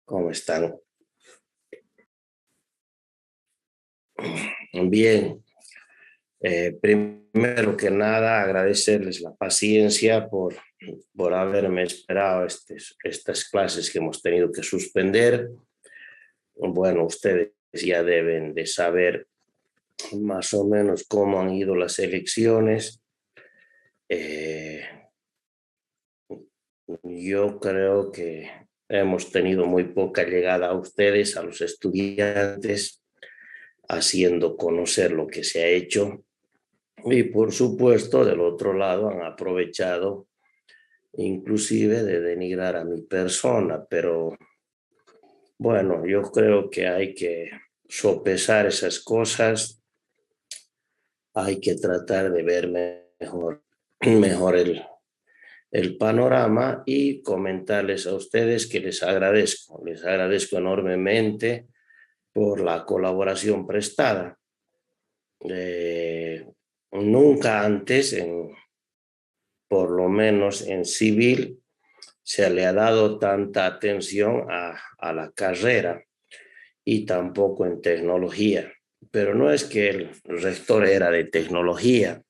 ¿Cómo están? Bien. Primero que nada, agradecerles la paciencia por haberme esperado estas clases que hemos tenido que suspender. Bueno, ustedes ya deben de saber más o menos cómo han ido las elecciones. Eh, yo creo que hemos tenido muy poca llegada a ustedes, a los estudiantes, haciendo conocer lo que se ha hecho. Y por supuesto, del otro lado han aprovechado inclusive de denigrar a mi persona, pero bueno, yo creo que hay que sopesar esas cosas, hay que tratar de ver mejor el panorama y comentarles a ustedes que les agradezco enormemente por la colaboración prestada. Nunca antes por lo menos en civil, se le ha dado tanta atención a la carrera y tampoco en tecnología. Pero no es que el rector era de tecnología,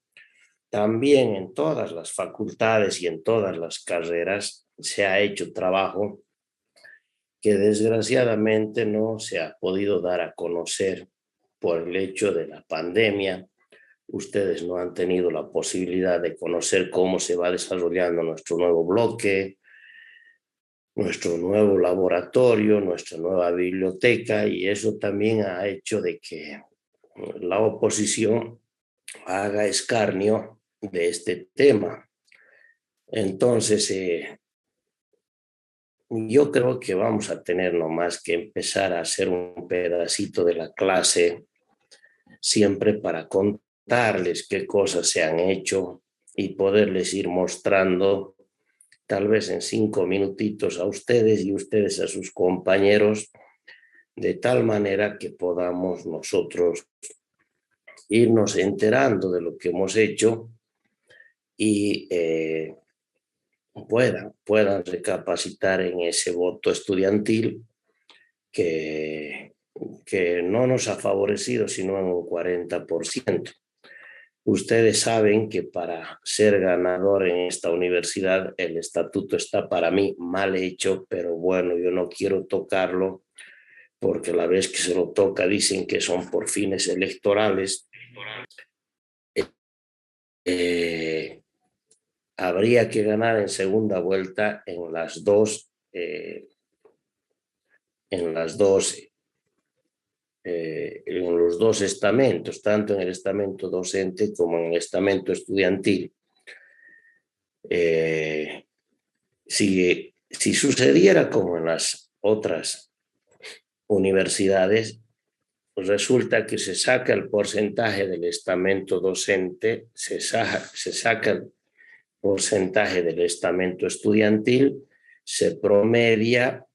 también en todas las facultades y en todas las carreras se ha hecho trabajo que desgraciadamente no se ha podido dar a conocer por el hecho de la pandemia. Ustedes no han tenido la posibilidad de conocer cómo se va desarrollando nuestro nuevo bloque, nuestro nuevo laboratorio, nuestra nueva biblioteca, y eso también ha hecho de que la oposición haga escarnio de este tema. Entonces, yo creo que vamos a tener nomás que empezar a hacer un pedacito de la clase siempre para contarles qué cosas se han hecho y poderles ir mostrando, tal vez en 5 minutitos a ustedes y ustedes a sus compañeros, de tal manera que podamos nosotros irnos enterando de lo que hemos hecho y puedan recapacitar en ese voto estudiantil que, que no nos ha favorecido sino en un 40%. Ustedes saben que para ser ganador en esta universidad el estatuto está para mí mal hecho, pero bueno, yo no quiero tocarlo porque la vez que se lo toca dicen que son por fines electorales. Eh, Habría que ganar en segunda vuelta en los dos estamentos, tanto en el estamento docente como en el estamento estudiantil. Si sucediera como en las otras universidades, pues resulta que se saca el porcentaje del estamento docente, se saca el porcentaje del estamento estudiantil, se promedia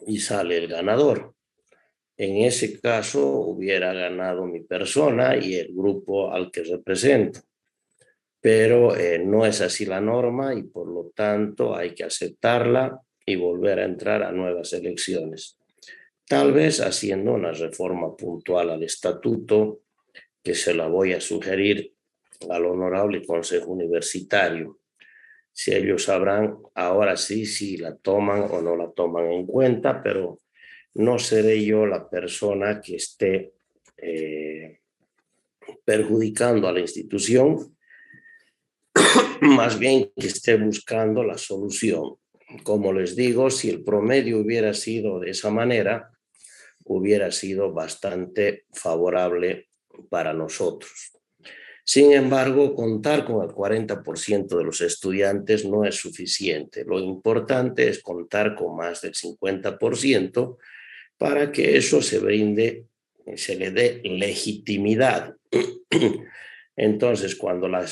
y sale el ganador. En ese caso hubiera ganado mi persona y el grupo al que represento, pero no es así la norma y por lo tanto hay que aceptarla y volver a entrar a nuevas elecciones. Tal vez haciendo una reforma puntual al estatuto que se la voy a sugerir al Honorable Consejo Universitario. Si ellos sabrán ahora sí si la toman o no la toman en cuenta, pero no seré yo la persona que esté perjudicando a la institución, más bien que esté buscando la solución. Como les digo, si el promedio hubiera sido de esa manera, hubiera sido bastante favorable para nosotros. Sin embargo, contar con el 40% de los estudiantes no es suficiente. Lo importante es contar con más del 50% para que eso se le dé legitimidad. Entonces, cuando la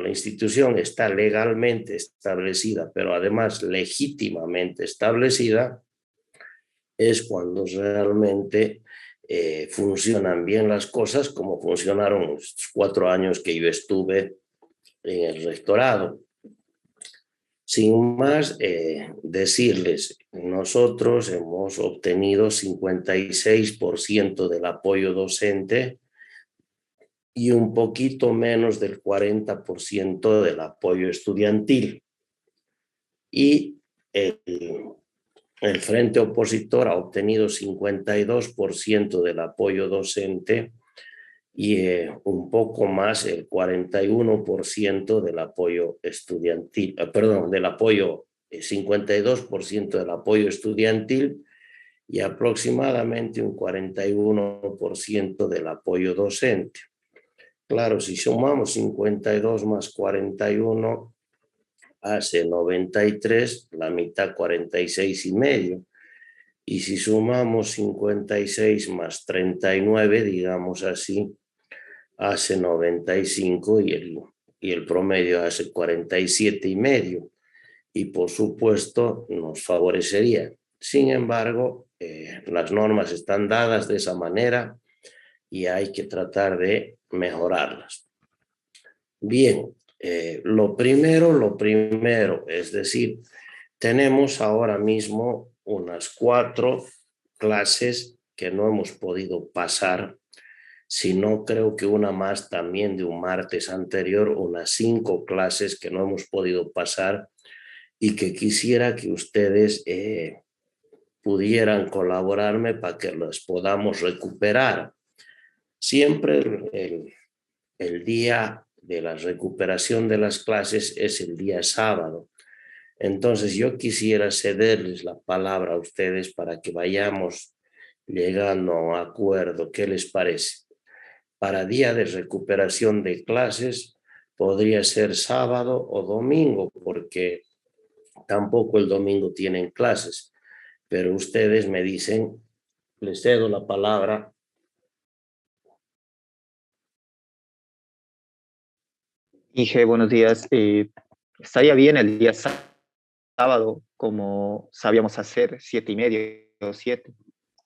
institución está legalmente establecida, pero además legítimamente establecida, es cuando realmente funcionan bien las cosas, como funcionaron los 4 años que yo estuve en el rectorado. Sin más, decirles, nosotros hemos obtenido 56% del apoyo docente y un poquito menos del 40% del apoyo estudiantil. Y el frente opositor ha obtenido 52% del apoyo docente y un poco más, el 41% del apoyo estudiantil, perdón, del apoyo, 52% del apoyo estudiantil y aproximadamente un 41% del apoyo docente. Claro, si sumamos 52 más 41, hace 93, la mitad 46,5. Y si sumamos 56 más 39, digamos así, hace 95 y el promedio hace 47,5. Y por supuesto nos favorecería. Sin embargo, las normas están dadas de esa manera y hay que tratar de mejorarlas. Bien, lo primero, es decir, tenemos ahora mismo unas 4 clases que no hemos podido pasar, sino creo que una más también de un martes anterior, unas 5 clases que no hemos podido pasar y que quisiera que ustedes pudieran colaborarme para que las podamos recuperar. Siempre el día de la recuperación de las clases es el día sábado. Entonces yo quisiera cederles la palabra a ustedes para que vayamos llegando a un acuerdo. ¿Qué les parece? Para día de recuperación de clases podría ser sábado o domingo, porque tampoco el domingo tienen clases, pero ustedes me dicen, les cedo la palabra. Inge, buenos días. Estaría bien el día sábado, como sabíamos hacer, 7:30 o 7.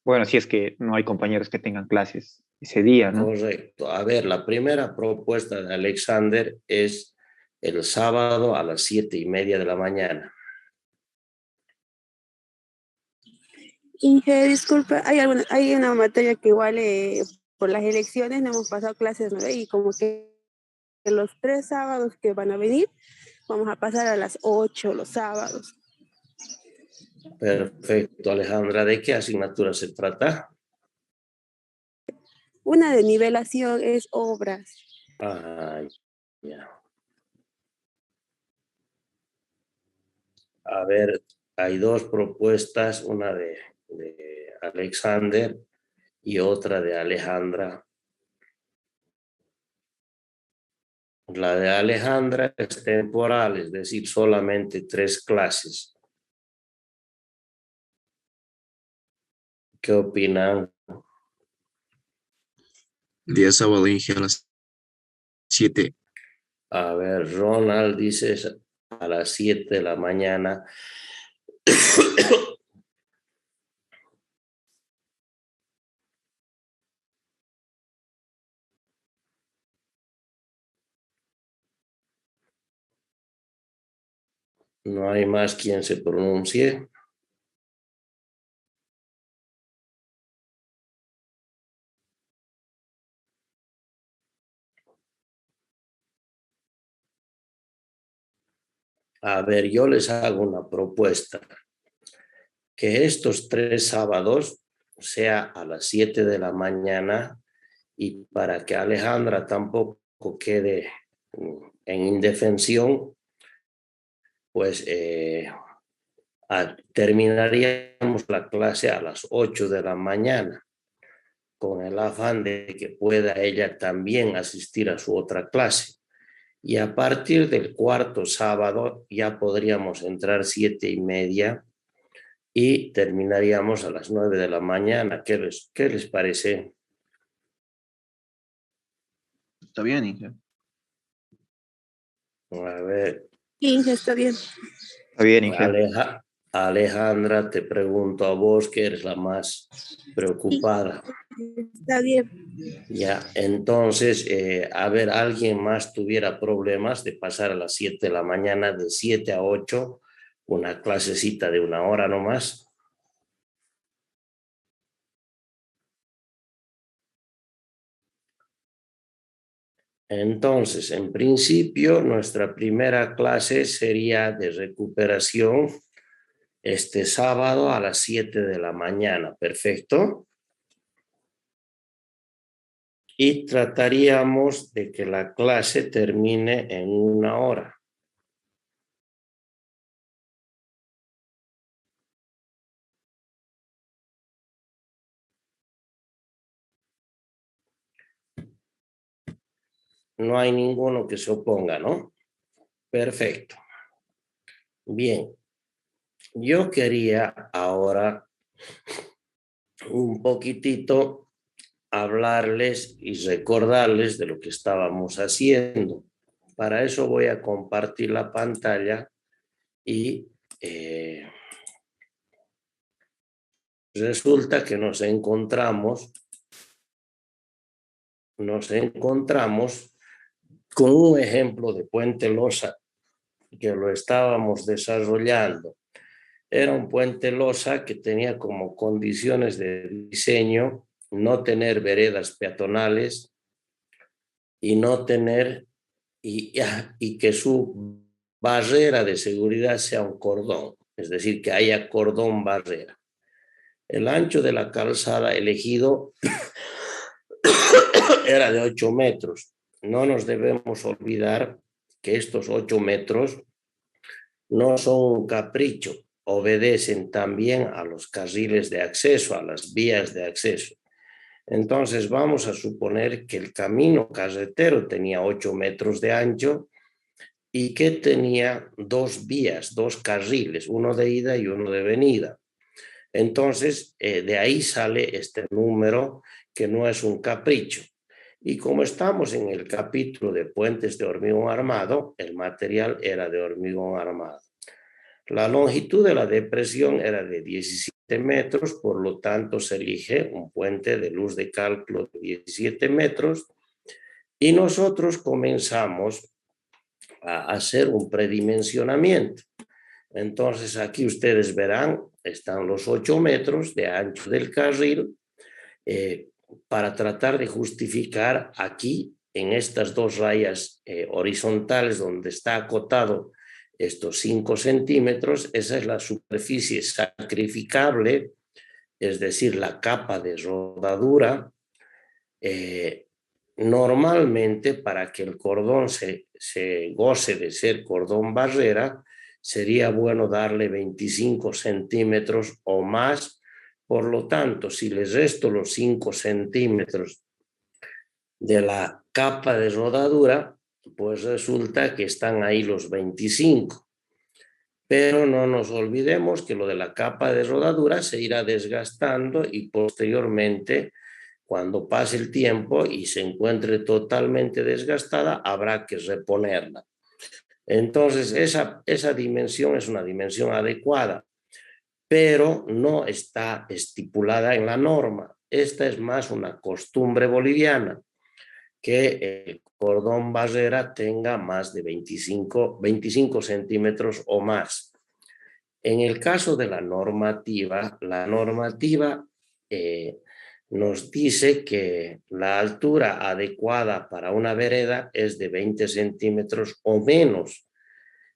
Bueno, si es que no hay compañeros que tengan clases ese día, ¿no? Correcto. A ver, la primera propuesta de Alexander es el sábado a las 7:30 de la mañana. Inge, disculpa, hay una materia que igual por las elecciones no hemos pasado clases, ¿no? Y como que los 3 sábados que van a venir, vamos a pasar a las 8 los sábados. Perfecto, Alejandra. ¿De qué asignatura se trata? Una de nivelación es obras. Ah, ya. A ver, hay 2 propuestas, una de Alexander y otra de Alejandra. La de Alejandra es temporal, es decir, solamente 3 clases. ¿Qué opinan? Día sábado, Inge, a las 7. A ver, Ronald dice a las 7 de la mañana. No hay más quien se pronuncie. A ver, yo les hago una propuesta. Que estos 3 sábados sea a las 7 de la mañana y para que Alejandra tampoco quede en indefensión, pues terminaríamos la clase a las 8 de la mañana con el afán de que pueda ella también asistir a su otra clase. Y a partir del 4.º sábado ya podríamos entrar 7:30 y terminaríamos a las 9 de la mañana. ¿Qué les parece? Está bien, Inge. A ver, Inge, está bien. Está bien, Inge. Alejandra, te pregunto a vos, que eres la más preocupada. Está bien. Ya, entonces, a ver, ¿alguien más tuviera problemas de pasar a las 7 de la mañana, de 7 a 8, una clasecita de 1 hora nomás? Entonces, en principio, nuestra primera clase sería de recuperación este sábado a las 7 de la mañana, ¿perfecto? Y trataríamos de que la clase termine en 1 hora. No hay ninguno que se oponga, ¿no? Perfecto. Bien. Yo quería ahora un poquitito hablarles y recordarles de lo que estábamos haciendo. Para eso voy a compartir la pantalla y resulta que nos encontramos con un ejemplo de puente losa que lo estábamos desarrollando. Era un puente losa que tenía como condiciones de diseño no tener veredas peatonales y no tener y que su barrera de seguridad sea un cordón, es decir, que haya cordón barrera. El ancho de la calzada elegido era de 8 metros. No nos debemos olvidar que estos 8 metros no son un capricho, obedecen también a los carriles de acceso, a las vías de acceso. Entonces vamos a suponer que el camino carretero tenía 8 metros de ancho y que tenía 2 vías, 2 carriles, uno de ida y uno de venida. Entonces, de ahí sale este número que no es un capricho. Y como estamos en el capítulo de puentes de hormigón armado, el material era de hormigón armado. La longitud de la depresión era de 17 metros, por lo tanto se elige un puente de luz de cálculo de 17 metros y nosotros comenzamos a hacer un predimensionamiento. Entonces aquí ustedes verán, están los 8 metros de ancho del carril para tratar de justificar aquí en estas 2 rayas horizontales donde está acotado estos 5 centímetros, esa es la superficie sacrificable, es decir, la capa de rodadura. Normalmente, para que el cordón se goce de ser cordón barrera, sería bueno darle 25 centímetros o más. Por lo tanto, si les resto los 5 centímetros de la capa de rodadura, pues resulta que están ahí los 25. Pero no nos olvidemos que lo de la capa de rodadura se irá desgastando y posteriormente, cuando pase el tiempo y se encuentre totalmente desgastada, habrá que reponerla. Entonces, esa dimensión es una dimensión adecuada, pero no está estipulada en la norma. Esta es más una costumbre boliviana, que el cordón barrera tenga más de 25 centímetros o más. En el caso de la normativa nos dice que la altura adecuada para una vereda es de 20 centímetros o menos.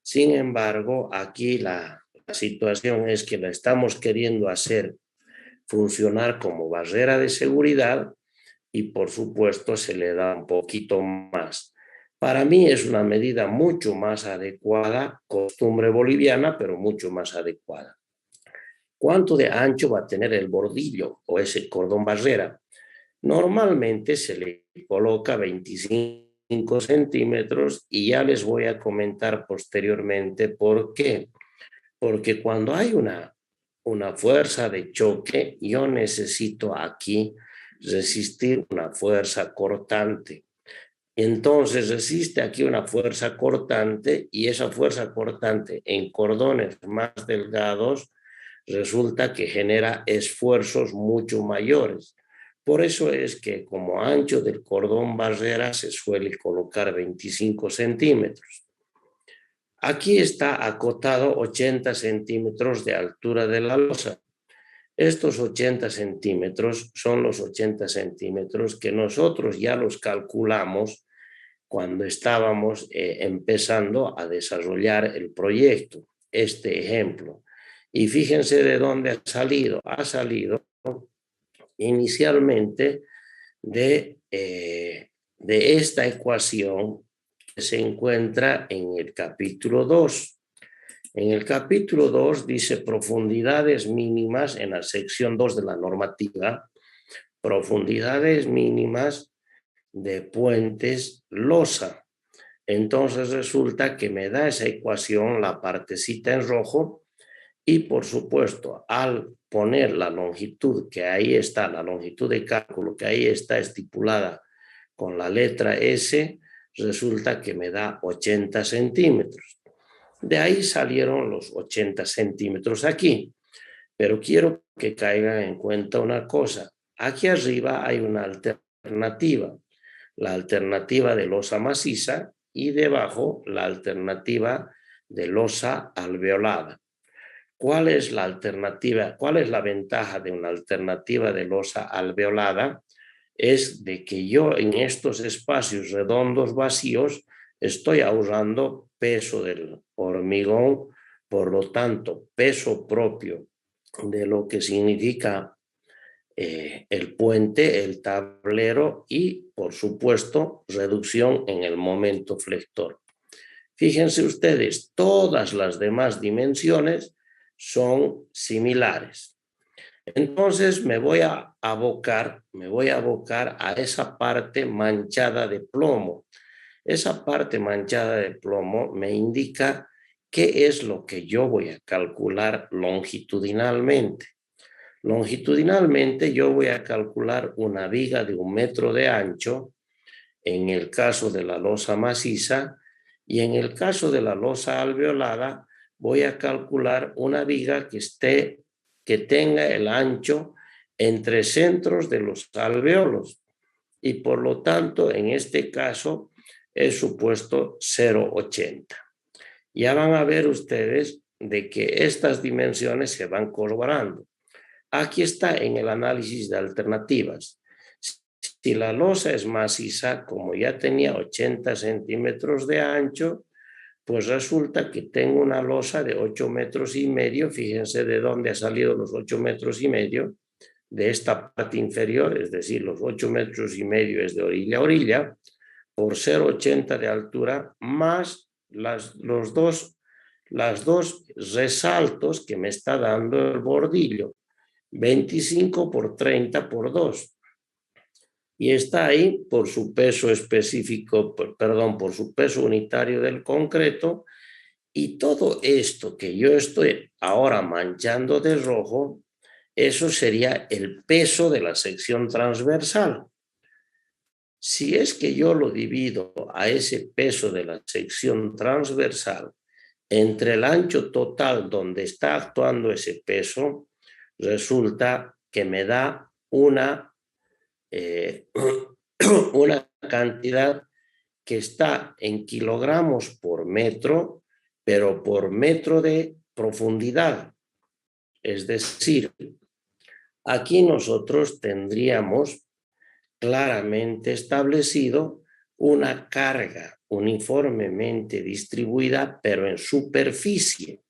Sin embargo, aquí la situación es que la estamos queriendo hacer funcionar como barrera de seguridad y por supuesto se le da un poquito más. Para mí es una medida mucho más adecuada, costumbre boliviana, pero mucho más adecuada. ¿Cuánto de ancho va a tener el bordillo o ese cordón barrera? Normalmente se le coloca 25 centímetros y ya les voy a comentar posteriormente por qué. Porque cuando hay una fuerza de choque, yo necesito aquí resistir una fuerza cortante. Entonces existe aquí una fuerza cortante y esa fuerza cortante en cordones más delgados resulta que genera esfuerzos mucho mayores. Por eso es que como ancho del cordón barrera se suele colocar 25 centímetros. Aquí está acotado 80 centímetros de altura de la losa. Estos 80 centímetros son los 80 centímetros que nosotros ya los calculamos cuando estábamos empezando a desarrollar el proyecto, este ejemplo. Y fíjense de dónde ha salido. Ha salido inicialmente de esta ecuación que se encuentra en el capítulo 2. En el capítulo 2 dice profundidades mínimas en la sección 2 de la normativa, profundidades mínimas de puentes losa. Entonces resulta que me da esa ecuación, la partecita en rojo, y por supuesto al poner la longitud que ahí está, la longitud de cálculo que ahí está estipulada con la letra S, resulta que me da 80 centímetros. De ahí salieron los 80 centímetros aquí. Pero quiero que caigan en cuenta una cosa. Aquí arriba hay una alternativa. La alternativa de losa maciza y debajo la alternativa de losa alveolada. ¿Cuál es la alternativa? ¿Cuál es la ventaja de una alternativa de losa alveolada? Es de que yo en estos espacios redondos vacíos estoy ahorrando peso del hormigón, por lo tanto, peso propio de lo que significa el puente, el tablero y, por supuesto, reducción en el momento flector. Fíjense ustedes, todas las demás dimensiones son similares. Entonces me voy a abocar a esa parte manchada de plomo. Esa parte manchada de plomo me indica qué es lo que yo voy a calcular longitudinalmente. Longitudinalmente yo voy a calcular una viga de 1 metro de ancho en el caso de la losa maciza, y en el caso de la losa alveolada voy a calcular una viga que tenga el ancho entre centros de los alveolos, y por lo tanto en este caso es supuesto 0,80. Ya van a ver ustedes de que estas dimensiones se van corroborando. Aquí está en el análisis de alternativas. Si la losa es maciza, como ya tenía 80 centímetros de ancho, pues resulta que tengo una losa de 8 metros y medio. Fíjense de dónde han salido los 8 metros y medio, de esta parte inferior, es decir, los 8 metros y medio es de orilla a orilla, por 0,80 de altura, más los dos resaltos que me está dando el bordillo, 25 por 30 por 2. Y está ahí por su peso específico, perdón, por su peso unitario del concreto. Y todo esto que yo estoy ahora manchando de rojo, eso sería el peso de la sección transversal. Si es que yo lo divido a ese peso de la sección transversal entre el ancho total donde está actuando ese peso, resulta que me da una cantidad que está en kilogramos por metro, pero por metro de profundidad. Es decir, aquí nosotros tendríamos claramente establecido una carga uniformemente distribuida, pero en superficie,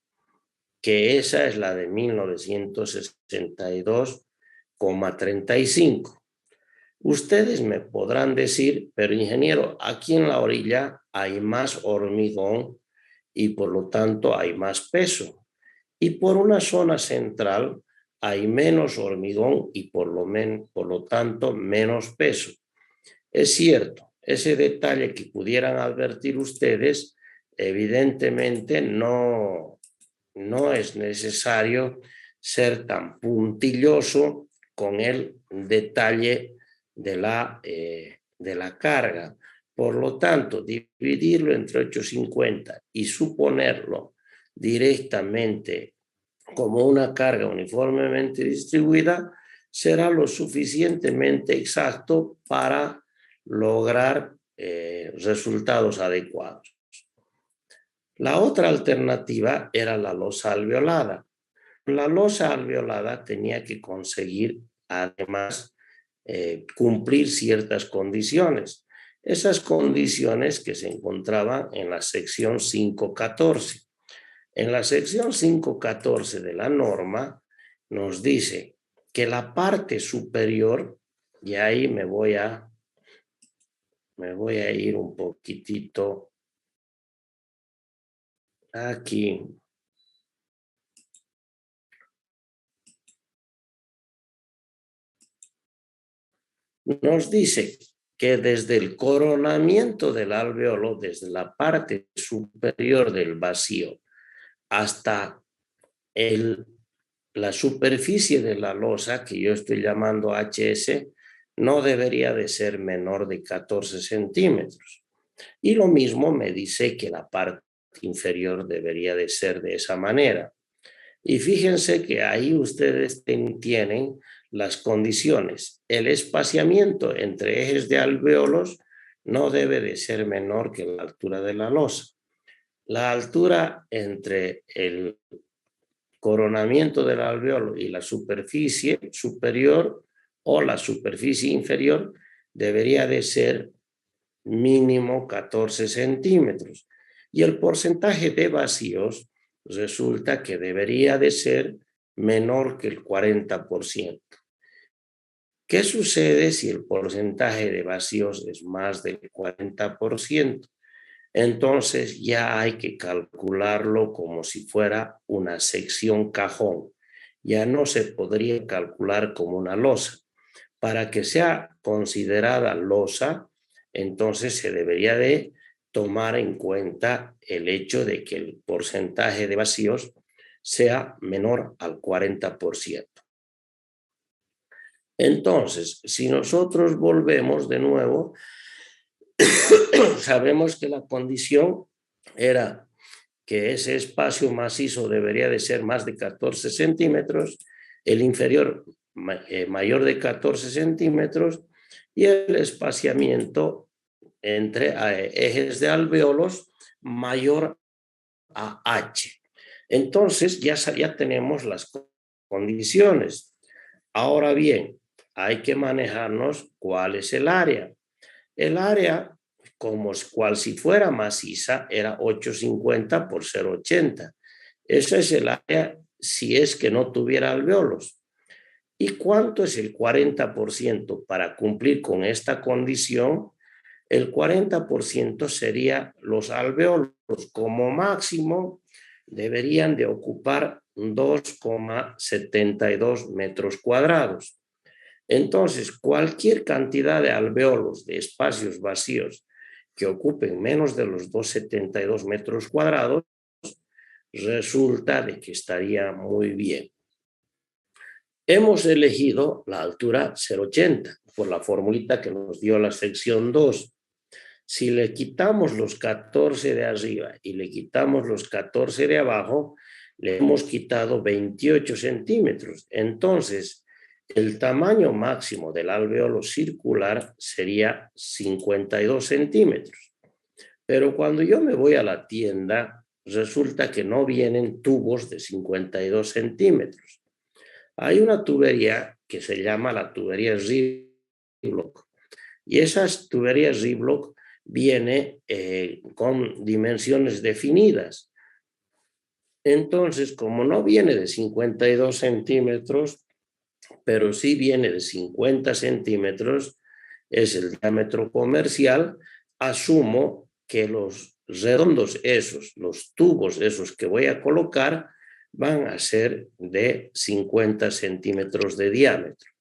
que esa es la de 1962,35. Ustedes me podrán decir, pero ingeniero, aquí en la orilla hay más hormigón y por lo tanto hay más peso. Y por una zona central hay menos hormigón y por lo tanto menos peso. Es cierto, ese detalle que pudieran advertir ustedes, evidentemente no es necesario ser tan puntilloso con el detalle de la carga, Por lo tanto, dividirlo entre 850 y suponerlo directamente como una carga uniformemente distribuida será lo suficientemente exacto para lograr resultados adecuados. La otra alternativa era la losa alveolada. La losa alveolada tenía que conseguir, además, cumplir ciertas condiciones. Esas condiciones que se encontraban en la sección 514. En la sección 514 de la norma nos dice que la parte superior, y ahí me voy a ir un poquitito aquí. Nos dice que desde el coronamiento del alveolo, desde la parte superior del vacío hasta la superficie de la losa, que yo estoy llamando HS, no debería de ser menor de 14 centímetros. Y lo mismo me dice que la parte inferior debería de ser de esa manera. Y fíjense que ahí ustedes tienen las condiciones. El espaciamiento entre ejes de alvéolos no debe de ser menor que la altura de la losa. La altura entre el coronamiento del alvéolo y la superficie superior o la superficie inferior debería de ser mínimo 14 centímetros. Y el porcentaje de vacíos resulta que debería de ser menor que el 40%. ¿Qué sucede si el porcentaje de vacíos es más del 40%? Entonces ya hay que calcularlo como si fuera una sección cajón. Ya no se podría calcular como una losa. Para que sea considerada losa, entonces se debería de tomar en cuenta el hecho de que el porcentaje de vacíos sea menor al 40%. Entonces, si nosotros volvemos de nuevo, sabemos que la condición era que ese espacio macizo debería de ser más de 14 centímetros, el inferior mayor de 14 centímetros y el espaciamiento entre ejes de alvéolos mayor a H. Entonces ya tenemos las condiciones. Ahora bien, hay que manejarnos cuál es el área. El área, cual si fuera maciza, era 850 por 0,80. Ese es el área si es que no tuviera alvéolos. ¿Y cuánto es el 40% para cumplir con esta condición? El 40% sería los alvéolos. Como máximo deberían de ocupar 2,72 metros cuadrados. Entonces, cualquier cantidad de alvéolos, de espacios vacíos que ocupen menos de los 2,72 metros cuadrados, resulta de que estaría muy bien. Hemos elegido la altura 0,80 por la formulita que nos dio la sección 2. Si le quitamos los 14 de arriba y le quitamos los 14 de abajo, le hemos quitado 28 centímetros. Entonces, el tamaño máximo del alvéolo circular sería 52 centímetros. Pero cuando yo me voy a la tienda, resulta que no vienen tubos de 52 centímetros. Hay una tubería que se llama la tubería Ziploc. Y esas tuberías Ziploc viene con dimensiones definidas. Entonces, como no viene de 52 centímetros, pero sí viene de 50 centímetros, es el diámetro comercial, asumo que los redondos esos, los tubos esos que voy a colocar, van a ser de 50 centímetros de diámetro.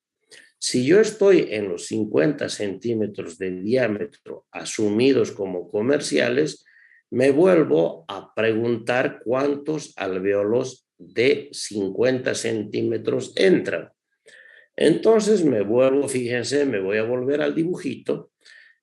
Si yo estoy en los 50 centímetros de diámetro asumidos como comerciales, me vuelvo a preguntar cuántos alvéolos de 50 centímetros entran. Entonces me vuelvo, fíjense, me voy a volver al dibujito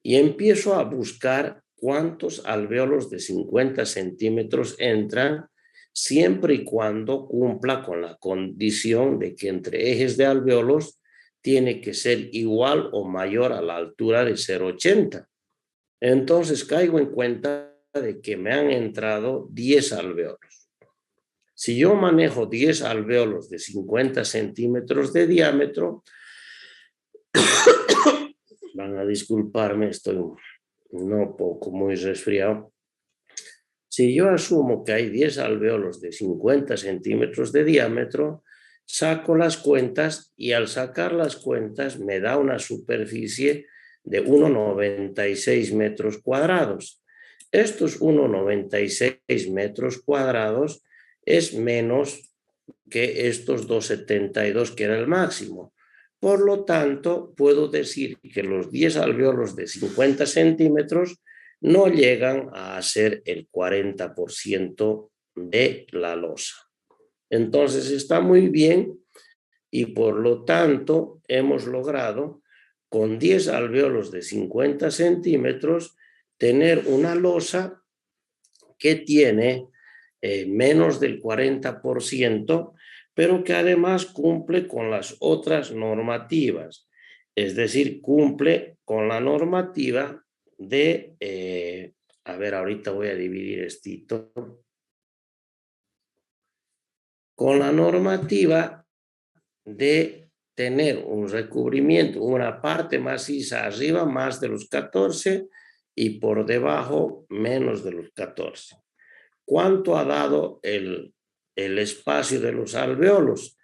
y empiezo a buscar cuántos alvéolos de 50 centímetros entran, siempre y cuando cumpla con la condición de que entre ejes de alvéolos tiene que ser igual o mayor a la altura de 0,80. Entonces caigo en cuenta de que me han entrado 10 alvéolos. Si yo manejo 10 alvéolos de 50 centímetros de diámetro, van a disculparme, estoy muy resfriado. Si yo asumo que hay 10 alvéolos de 50 centímetros de diámetro, saco las cuentas y al sacar las cuentas me da una superficie de 1,96 metros cuadrados. Estos 1,96 metros cuadrados es menos que estos 2,72 que era el máximo. Por lo tanto, puedo decir que los 10 alvéolos de 50 centímetros no llegan a ser el 40% de la losa. Entonces está muy bien y por lo tanto hemos logrado con 10 alvéolos de 50 centímetros tener una losa que tiene menos del 40%, pero que además cumple con las otras normativas. Es decir, cumple con la normativa de, a ver, ahorita voy a dividir esto, con la normativa de tener un recubrimiento, una parte maciza arriba más de los 14 y por debajo menos de los 14. ¿Cuánto ha dado el espacio de los alvéolos?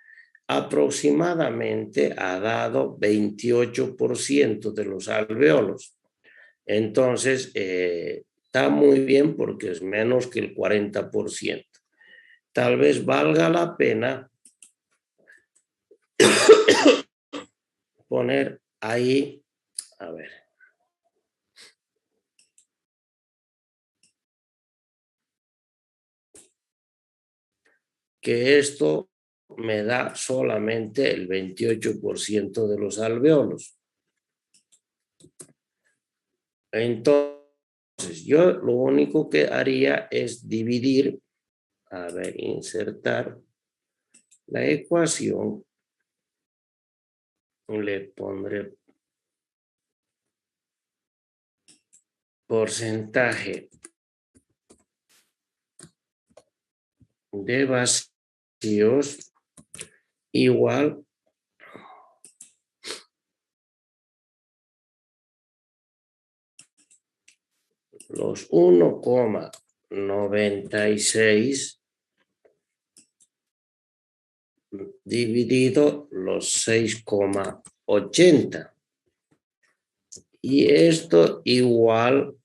Aproximadamente ha dado 28% de los alvéolos. Entonces, está muy bien porque es menos que el 40%. Tal vez valga la pena poner ahí, a ver. Que esto me da solamente el 28% de los alvéolos. Entonces, yo lo único que haría es dividir, a ver, insertar la ecuación, le pondré porcentaje de vacíos igual los 1,96 dividido los 6,80. Y esto igual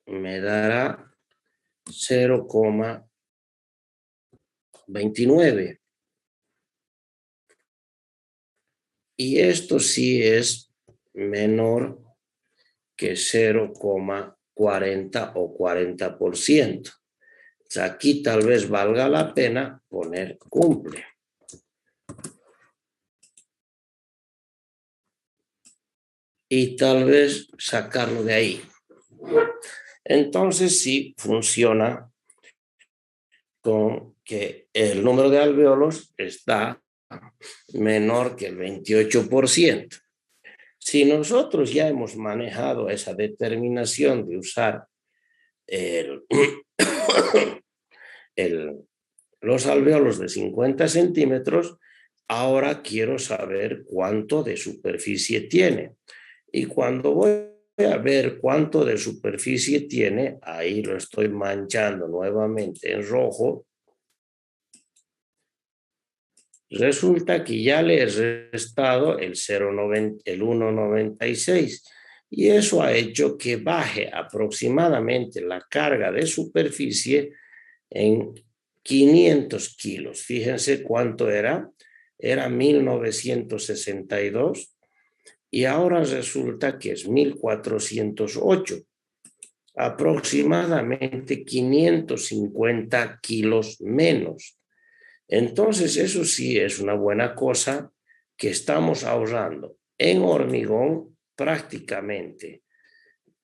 me dará 0,29. Y esto sí es menor que 0,40 o 40%. Aquí tal vez valga la pena poner cumple. Y tal vez sacarlo de ahí. Entonces sí funciona con que el número de alvéolos está menor que el 28%. Si nosotros ya hemos manejado esa determinación de usar los alvéolos de 50 centímetros, ahora quiero saber cuánto de superficie tiene. Y cuando voy a ver cuánto de superficie tiene, ahí lo estoy manchando nuevamente en rojo. Resulta que ya le he restado el 1,96 y eso ha hecho que baje aproximadamente la carga de superficie en 500 kilos. Fíjense cuánto era. Era 1962 y ahora resulta que es 1408. Aproximadamente 550 kilos menos. Entonces, eso sí es una buena cosa que estamos ahorrando en hormigón prácticamente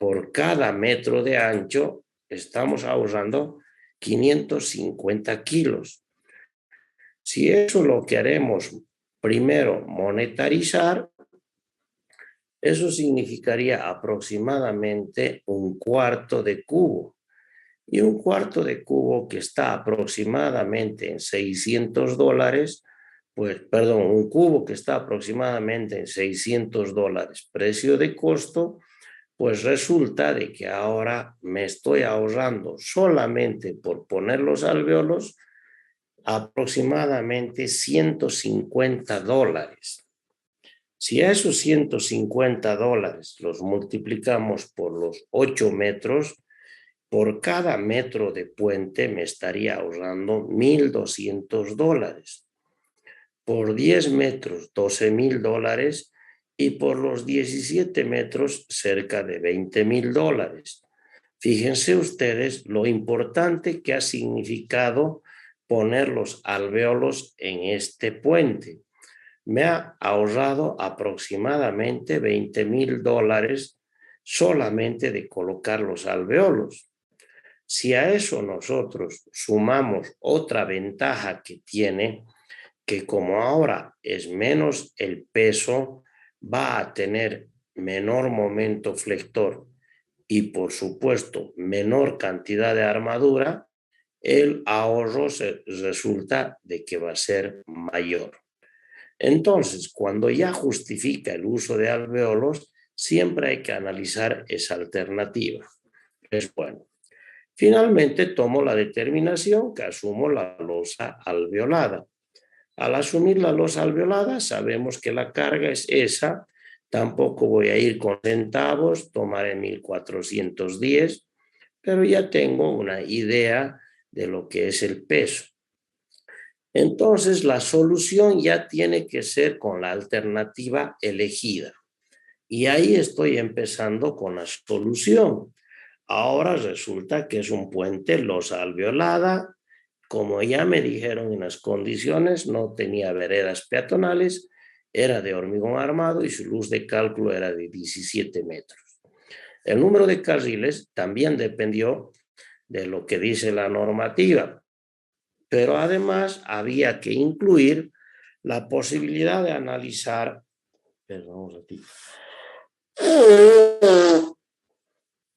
por cada metro de ancho estamos ahorrando 550 kilos. Si eso lo queremos primero monetarizar, eso significaría aproximadamente un cuarto de cubo. Y un cuarto de cubo que está aproximadamente en $600, pues, perdón, un cubo que está aproximadamente en $600 precio de costo, pues resulta de que ahora me estoy ahorrando solamente por poner los alvéolos aproximadamente $150. Si a esos $150 los multiplicamos por los 8 metros, por cada metro de puente me estaría ahorrando $1,200. Por 10 metros, $12,000. Y por los 17 metros, cerca de $20,000. Fíjense ustedes lo importante que ha significado poner los alvéolos en este puente. Me ha ahorrado aproximadamente $20,000 solamente de colocar los alvéolos. Si a eso nosotros sumamos otra ventaja que tiene, que como ahora es menos el peso, va a tener menor momento flector y por supuesto menor cantidad de armadura, el ahorro resulta de que va a ser mayor. Entonces, cuando ya justifica el uso de alvéolos, siempre hay que analizar esa alternativa. Es bueno. Finalmente, tomo la determinación que asumo la losa alveolada. Al asumir la losa alveolada, sabemos que la carga es esa. Tampoco voy a ir con centavos, tomaré 1,410, pero ya tengo una idea de lo que es el peso. Entonces, la solución ya tiene que ser con la alternativa elegida. Y ahí estoy empezando con la solución. Ahora resulta que es un puente losa alveolada. Como ya me dijeron en las condiciones, no tenía veredas peatonales, era de hormigón armado y su luz de cálculo era de 17 metros. El número de carriles también dependió de lo que dice la normativa, pero además había que incluir la posibilidad de analizar, perdón un ratito,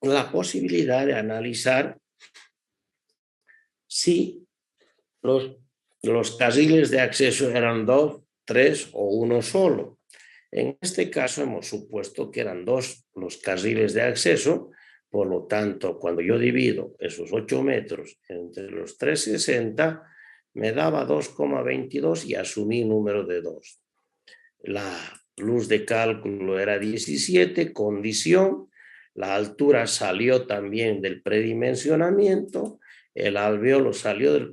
la posibilidad de analizar si los carriles de acceso eran 2, 3 o uno solo. En este caso hemos supuesto que eran 2 los carriles de acceso, por lo tanto, cuando yo divido esos 8 metros entre los 360, me daba 2,22 y asumí número de 2. La luz de cálculo era 17, condición, la altura salió también del predimensionamiento, el alvéolo salió del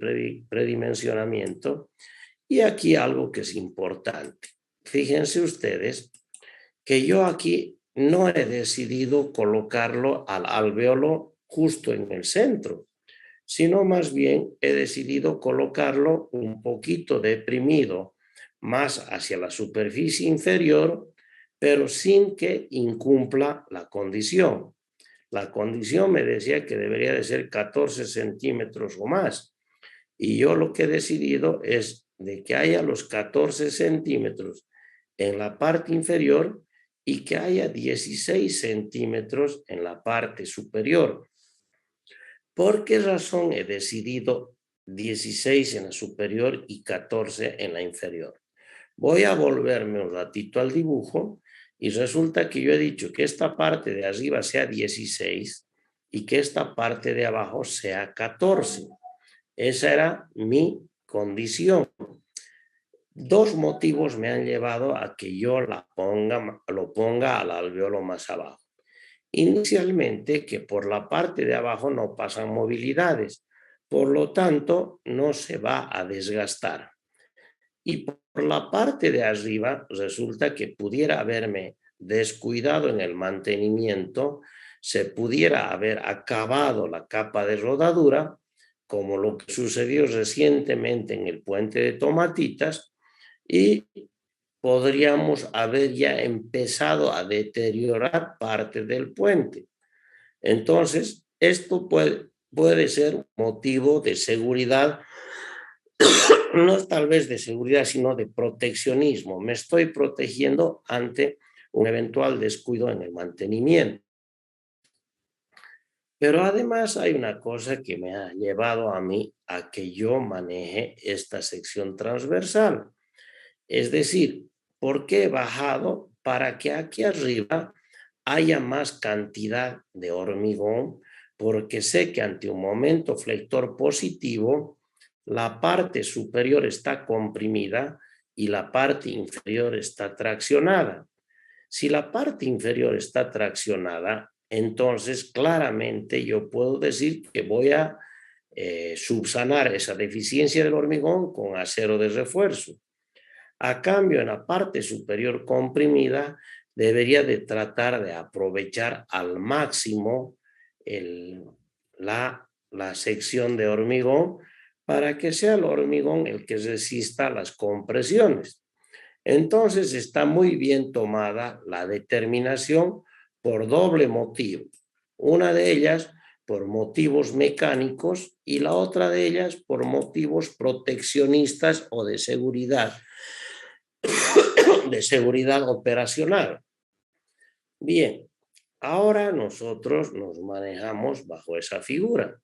predimensionamiento y aquí algo que es importante. Fíjense ustedes que yo aquí no he decidido colocarlo al alvéolo justo en el centro, sino más bien he decidido colocarlo un poquito deprimido más hacia la superficie inferior, pero sin que incumpla la condición. La condición me decía que debería de ser 14 centímetros o más. Y yo lo que he decidido es de que haya los 14 centímetros en la parte inferior y que haya 16 centímetros en la parte superior. ¿Por qué razón he decidido 16 en la superior y 14 en la inferior? Voy a volverme un ratito al dibujo y resulta que yo he dicho que esta parte de arriba sea 16 y que esta parte de abajo sea 14. Esa era mi condición. 2 motivos me han llevado a que yo lo ponga al alvéolo más abajo. Inicialmente, que por la parte de abajo no pasan movilidades, por lo tanto no se va a desgastar. Y por la parte de arriba resulta que pudiera haberme descuidado en el mantenimiento, se pudiera haber acabado la capa de rodadura, como lo que sucedió recientemente en el puente de Tomatitas, y podríamos haber ya empezado a deteriorar parte del puente. Entonces, esto puede ser motivo de seguridad, no es tal vez de seguridad, sino de proteccionismo. Me estoy protegiendo ante un eventual descuido en el mantenimiento. Pero además hay una cosa que me ha llevado a mí a que yo maneje esta sección transversal. Es decir, ¿por qué he bajado? Para que aquí arriba haya más cantidad de hormigón, porque sé que ante un momento flector positivo, la parte superior está comprimida y la parte inferior está traccionada. Si la parte inferior está traccionada, entonces claramente yo puedo decir que voy a subsanar esa deficiencia del hormigón con acero de refuerzo. A cambio, en la parte superior comprimida, debería de tratar de aprovechar al máximo la sección de hormigón para que sea el hormigón el que resista las compresiones. Entonces está muy bien tomada la determinación por doble motivo. Una de ellas por motivos mecánicos y la otra de ellas por motivos proteccionistas o de seguridad operacional. Bien, ahora nosotros nos manejamos bajo esa figura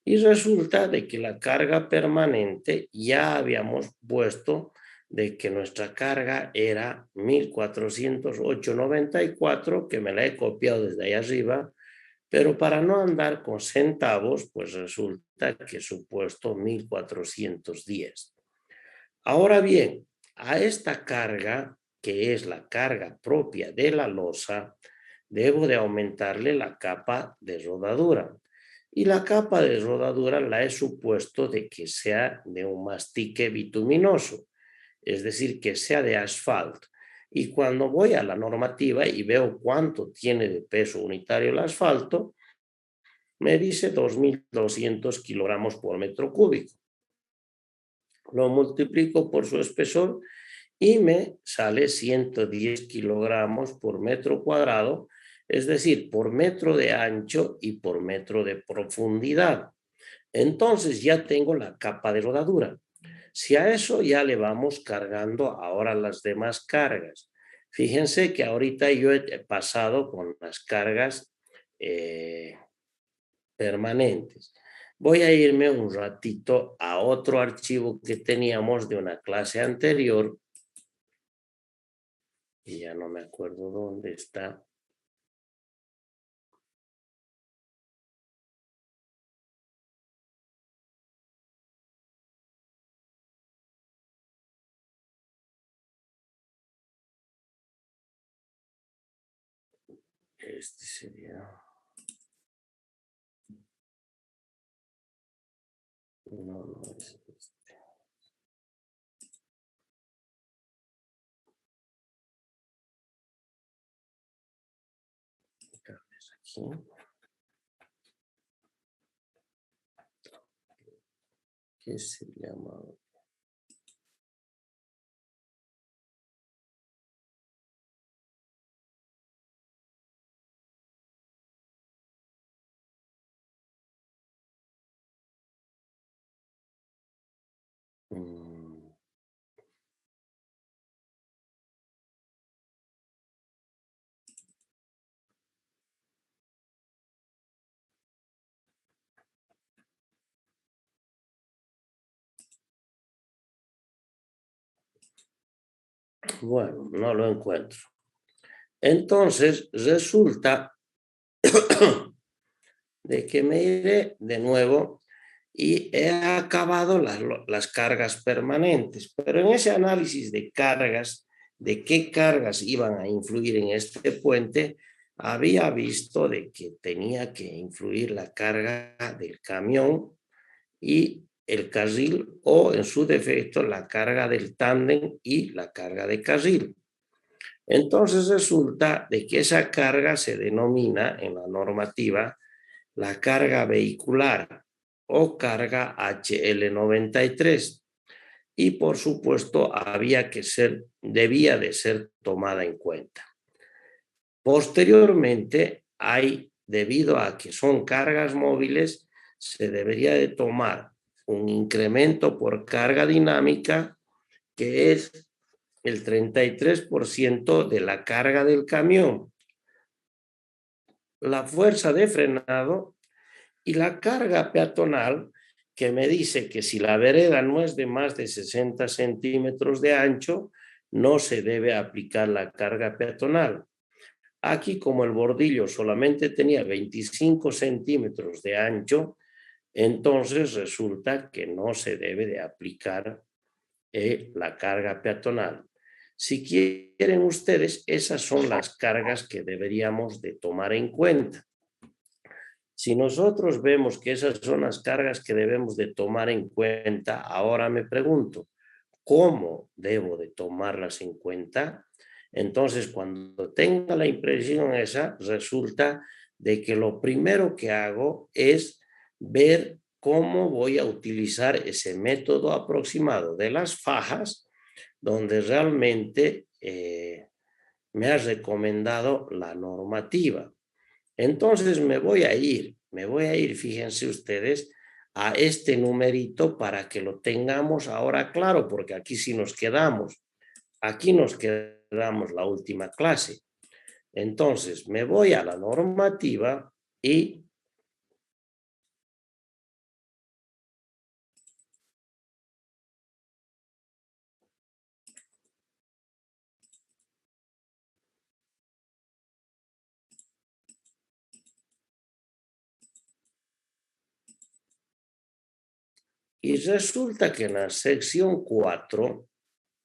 y resulta de que la carga permanente ya habíamos puesto de que nuestra carga era 1408,94, que me la he copiado desde ahí arriba, pero para no andar con centavos, pues resulta que he supuesto 1410. Ahora bien, a esta carga, que es la carga propia de la losa, debo de aumentarle la capa de rodadura. Y la capa de rodadura la he supuesto de que sea de un mastique bituminoso, es decir, que sea de asfalto. Y cuando voy a la normativa y veo cuánto tiene de peso unitario el asfalto, me dice 2.200 kilogramos por metro cúbico. Lo multiplico por su espesor y me sale 110 kilogramos por metro cuadrado, es decir, por metro de ancho y por metro de profundidad. Entonces ya tengo la capa de rodadura. Si a eso ya le vamos cargando ahora las demás cargas. Fíjense que ahorita yo he pasado con las cargas permanentes. Voy a irme un ratito a otro archivo que teníamos de una clase anterior, y ya no me acuerdo dónde está. Este sería... No, no es este. Aquí. ¿Qué se llama? Bueno, no lo encuentro. Entonces, resulta de que me iré de nuevo y he acabado las cargas permanentes. Pero en ese análisis de cargas, de qué cargas iban a influir en este puente, había visto de que tenía que influir la carga del camión y el carril, o en su defecto la carga del tándem y la carga de carril. Entonces resulta de que esa carga se denomina en la normativa la carga vehicular o carga HL93, y por supuesto debía de ser tomada en cuenta. Posteriormente hay debido a que son cargas móviles, se debería de tomar un incremento por carga dinámica que es el 33% de la carga del camión, la fuerza de frenado y la carga peatonal, que me dice que si la vereda no es de más de 60 centímetros de ancho, no se debe aplicar la carga peatonal. Aquí, como el bordillo solamente tenía 25 centímetros de ancho, entonces resulta que no se debe de aplicar la carga peatonal. Si quieren ustedes, esas son las cargas que deberíamos de tomar en cuenta. Si nosotros vemos que esas son las cargas que debemos de tomar en cuenta, ahora me pregunto, ¿cómo debo de tomarlas en cuenta? Entonces, cuando tenga la impresión esa, resulta de que lo primero que hago es ver cómo voy a utilizar ese método aproximado de las fajas, donde realmente me ha recomendado la normativa. Entonces me voy a ir, fíjense ustedes, a este numerito para que lo tengamos ahora claro, porque aquí sí nos quedamos la última clase. Entonces me voy a la normativa y resulta que en la sección 4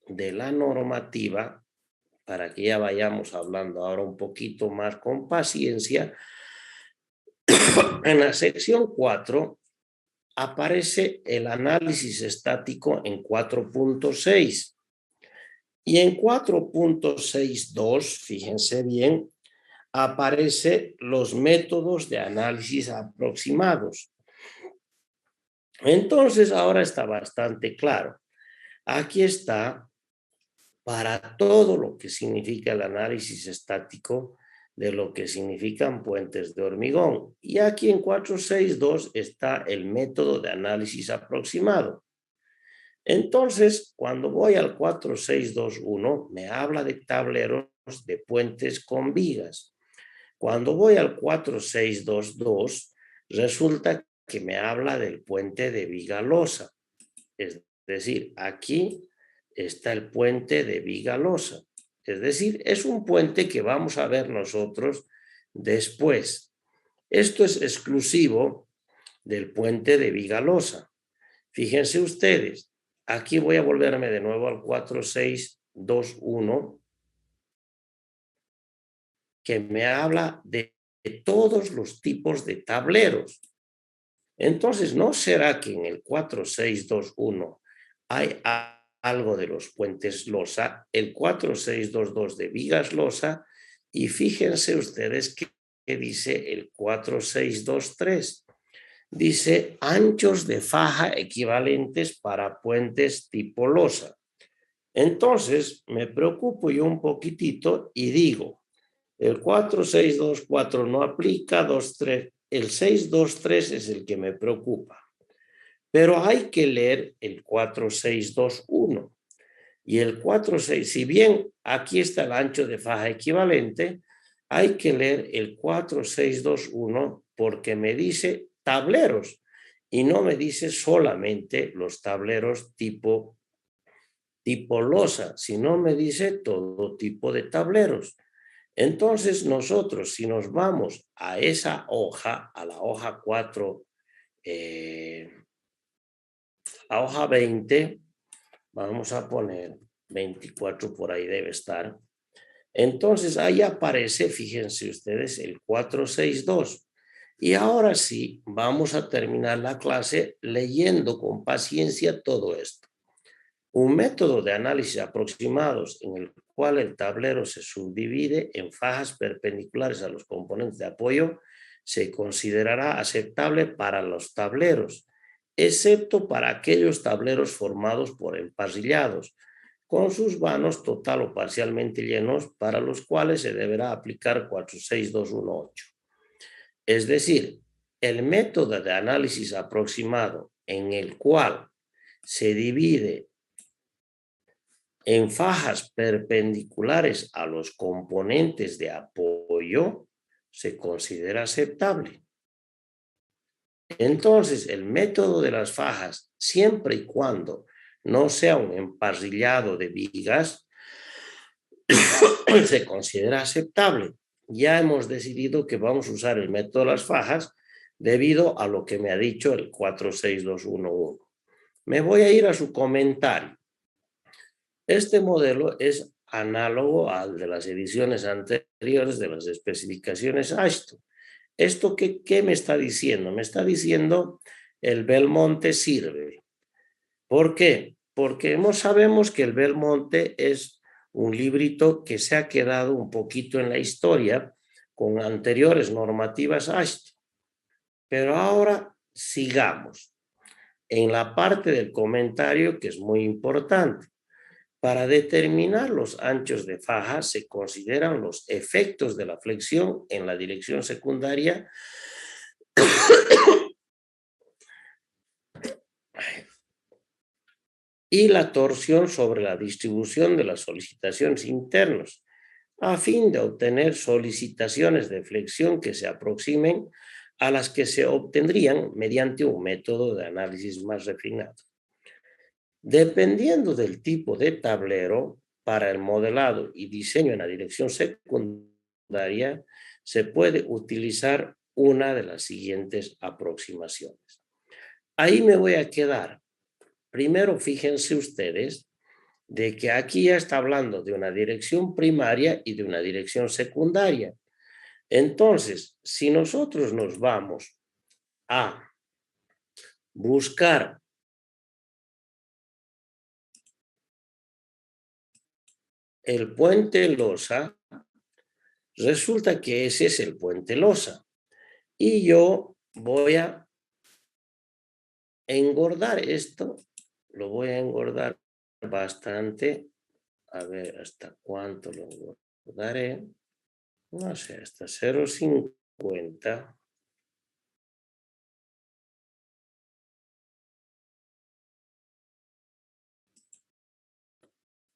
de la normativa, para que ya vayamos hablando ahora un poquito más con paciencia, en la sección 4 aparece el análisis estático en 4.6 y en 4.62, fíjense bien, aparece los métodos de análisis aproximados. Entonces ahora está bastante claro. Aquí está para todo lo que significa el análisis estático de lo que significan puentes de hormigón. Y aquí en 462 está el método de análisis aproximado. Entonces, cuando voy al 4621, me habla de tableros de puentes con vigas. Cuando voy al 4622, resulta que me habla del puente de viga losa. Es decir, aquí está el puente de viga losa. Es decir, es un puente que vamos a ver nosotros después. Esto es exclusivo del puente de viga losa. Fíjense ustedes, aquí voy a volverme de nuevo al 4621, que me habla de todos los tipos de tableros. Entonces, ¿no será que en el 4621 hay algo de los puentes losa, el 4622 de vigas losa, y fíjense ustedes que dice el 4623? Dice anchos de faja equivalentes para puentes tipo losa. Entonces, me preocupo yo un poquitito y digo, el 4624 no aplica, 23, el 623 es el que me preocupa. Pero hay que leer el 4621 y el 46, si bien aquí está el ancho de faja equivalente, hay que leer el 4621 porque me dice tableros y no me dice solamente los tableros tipo losa, sino me dice todo tipo de tableros. Entonces nosotros, si nos vamos a esa hoja, a la hoja 4, a hoja 20, vamos a poner 24, por ahí debe estar. Entonces ahí aparece, fíjense ustedes, el 462. Y ahora sí, vamos a terminar la clase leyendo con paciencia todo esto. Un método de análisis aproximados en el cual el tablero se subdivide en fajas perpendiculares a los componentes de apoyo se considerará aceptable para los tableros, excepto para aquellos tableros formados por emparrillados, con sus vanos total o parcialmente llenos, para los cuales se deberá aplicar 46218. Es decir, el método de análisis aproximado en el cual se divide en fajas perpendiculares a los componentes de apoyo se considera aceptable. Entonces, el método de las fajas, siempre y cuando no sea un emparrillado de vigas, se considera aceptable. Ya hemos decidido que vamos a usar el método de las fajas debido a lo que me ha dicho el 46211. Me voy a ir a su comentario. Este modelo es análogo al de las ediciones anteriores de las especificaciones Ashton. ¿Esto qué me está diciendo? Me está diciendo el Belmonte sirve. ¿Por qué? Porque sabemos que el Belmonte es un librito que se ha quedado un poquito en la historia con anteriores normativas Ashton. Pero ahora sigamos en la parte del comentario que es muy importante. Para determinar los anchos de faja se consideran los efectos de la flexión en la dirección secundaria y la torsión sobre la distribución de las solicitaciones internas, a fin de obtener solicitaciones de flexión que se aproximen a las que se obtendrían mediante un método de análisis más refinado. Dependiendo del tipo de tablero, para el modelado y diseño en la dirección secundaria, se puede utilizar una de las siguientes aproximaciones. Ahí me voy a quedar. Primero, fíjense ustedes de que aquí ya está hablando de una dirección primaria y de una dirección secundaria. Entonces, si nosotros nos vamos a buscar el puente losa, resulta que ese es el puente losa. Y yo voy a engordar esto, lo voy a engordar bastante. A ver hasta cuánto lo engordaré. No sé, hasta 0,50.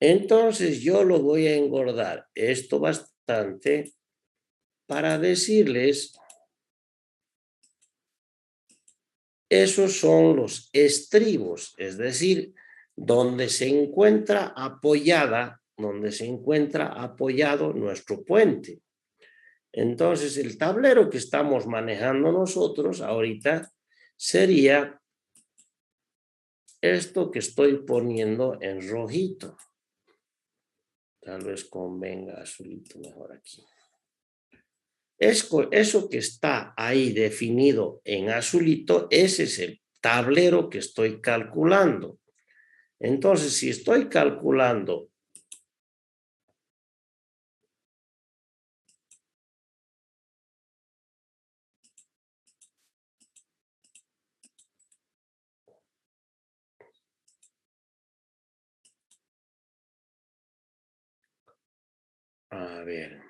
Entonces yo lo voy a engordar esto bastante para decirles, esos son los estribos, es decir, donde se encuentra apoyado nuestro puente. Entonces el tablero que estamos manejando nosotros ahorita sería esto que estoy poniendo en rojito. Tal vez convenga azulito mejor aquí. Eso que está ahí definido en azulito, ese es el tablero que estoy calculando. Entonces, si estoy calculando a ver.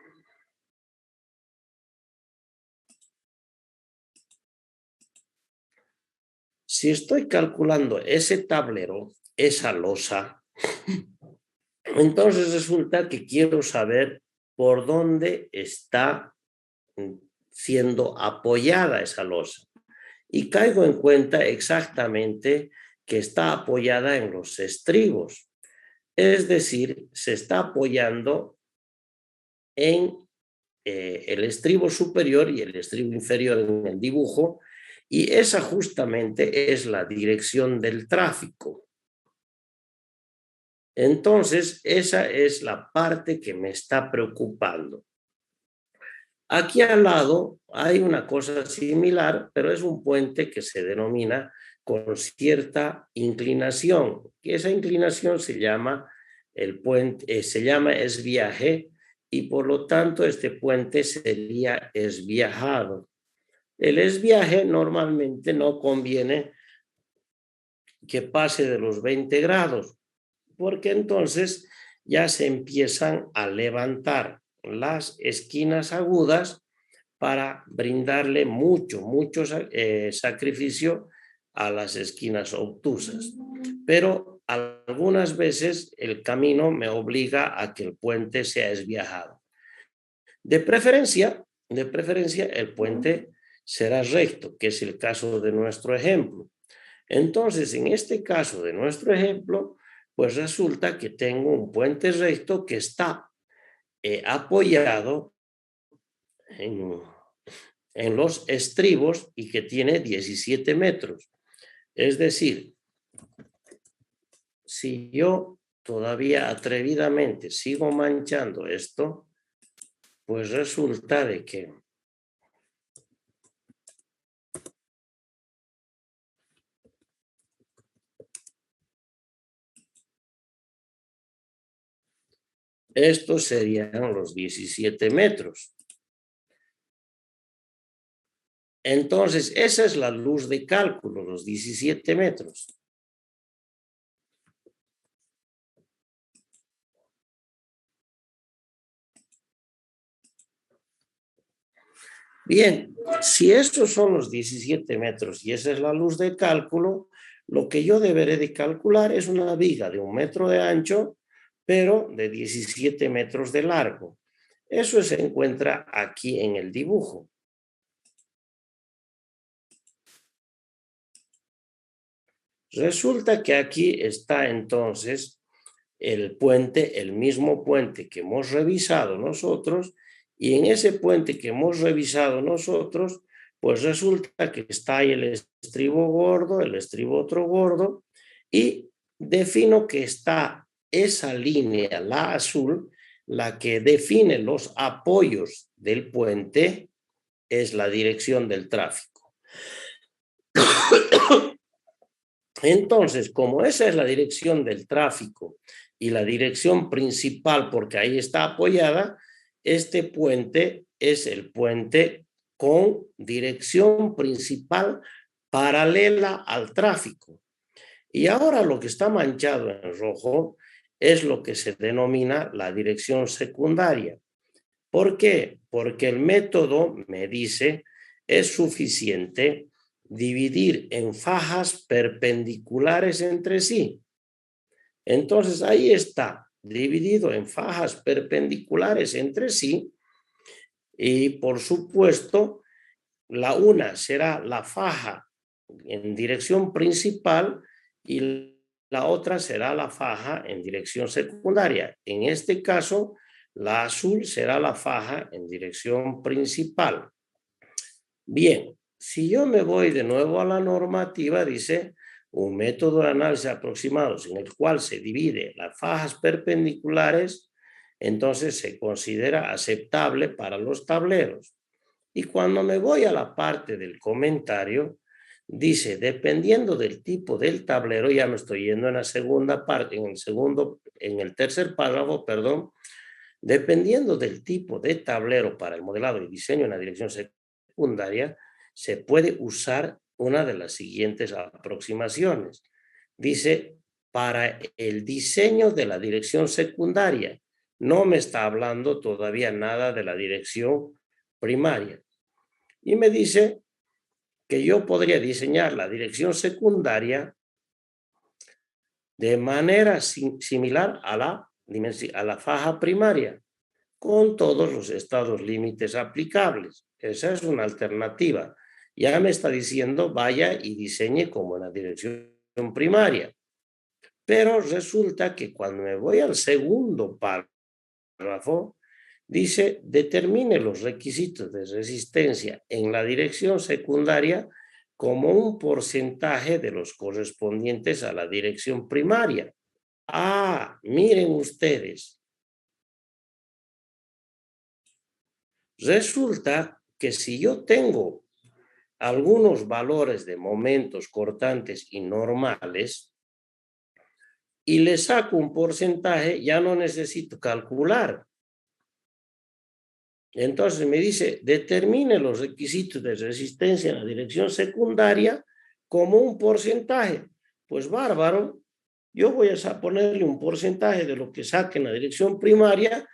Si estoy calculando ese tablero, esa losa, entonces resulta que quiero saber por dónde está siendo apoyada esa losa. Y caigo en cuenta exactamente que está apoyada en los estribos. Es decir, se está apoyando en el estribo superior y el estribo inferior en el dibujo, y esa justamente es la dirección del tráfico. Entonces, esa es la parte que me está preocupando. Aquí al lado hay una cosa similar, pero es un puente que se denomina con cierta inclinación, y esa inclinación se llama el puente, se llama esviaje, y por lo tanto este puente sería esviajado. El esviaje normalmente no conviene que pase de los 20 grados, porque entonces ya se empiezan a levantar las esquinas agudas para brindarle mucho sacrificio a las esquinas obtusas. Pero algunas veces el camino me obliga a que el puente sea esviajado. De preferencia el puente será recto, que es el caso de nuestro ejemplo. Entonces, en este caso de nuestro ejemplo, pues resulta que tengo un puente recto que está apoyado en los estribos y que tiene 17 metros. Es decir, si yo todavía atrevidamente sigo manchando esto, pues resulta de que estos serían los 17 metros. Entonces, esa es la luz de cálculo, los 17 metros. Bien, si estos son los 17 metros y esa es la luz de cálculo, lo que yo deberé de calcular es una viga de 1 metro de ancho, pero de 17 metros de largo. Eso se encuentra aquí en el dibujo. Resulta que aquí está entonces el puente, el mismo puente que hemos revisado nosotros, y en ese puente que hemos revisado nosotros, pues resulta que está ahí el estribo gordo, el estribo otro gordo, y defino que está esa línea, la azul, la que define los apoyos del puente, es la dirección del tráfico. Entonces, como esa es la dirección del tráfico y la dirección principal, porque ahí está apoyada, este puente es el puente con dirección principal paralela al tráfico. Y ahora lo que está manchado en rojo es lo que se denomina la dirección secundaria. ¿Por qué? Porque el método me dice es suficiente dividir en fajas perpendiculares entre sí. Entonces ahí está, dividido en fajas perpendiculares entre sí, y por supuesto la una será la faja en dirección principal y la otra será la faja en dirección secundaria. En este caso, la azul será la faja en dirección principal. Bien, si yo me voy de nuevo a la normativa, dice un método de análisis aproximados en el cual se divide las fajas perpendiculares, entonces se considera aceptable para los tableros. Y cuando me voy a la parte del comentario, dice, dependiendo del tipo del tablero, ya me estoy yendo en la segunda parte, en el tercer párrafo, perdón, dependiendo del tipo de tablero para el modelado y diseño en la dirección secundaria, se puede usar una de las siguientes aproximaciones. Dice, para el diseño de la dirección secundaria, no me está hablando todavía nada de la dirección primaria. Y me dice que yo podría diseñar la dirección secundaria de manera similar a la faja primaria, con todos los estados límites aplicables. Esa es una alternativa. Ya me está diciendo, vaya y diseñe como en la dirección primaria. Pero resulta que cuando me voy al segundo párrafo, dice, determine los requisitos de resistencia en la dirección secundaria como un porcentaje de los correspondientes a la dirección primaria. Ah, miren ustedes. Resulta que si yo tengo algunos valores de momentos cortantes y normales y le saco un porcentaje, ya no necesito calcular. Entonces me dice, determine los requisitos de resistencia en la dirección secundaria como un porcentaje. Pues bárbaro, yo voy a ponerle un porcentaje de lo que saque en la dirección primaria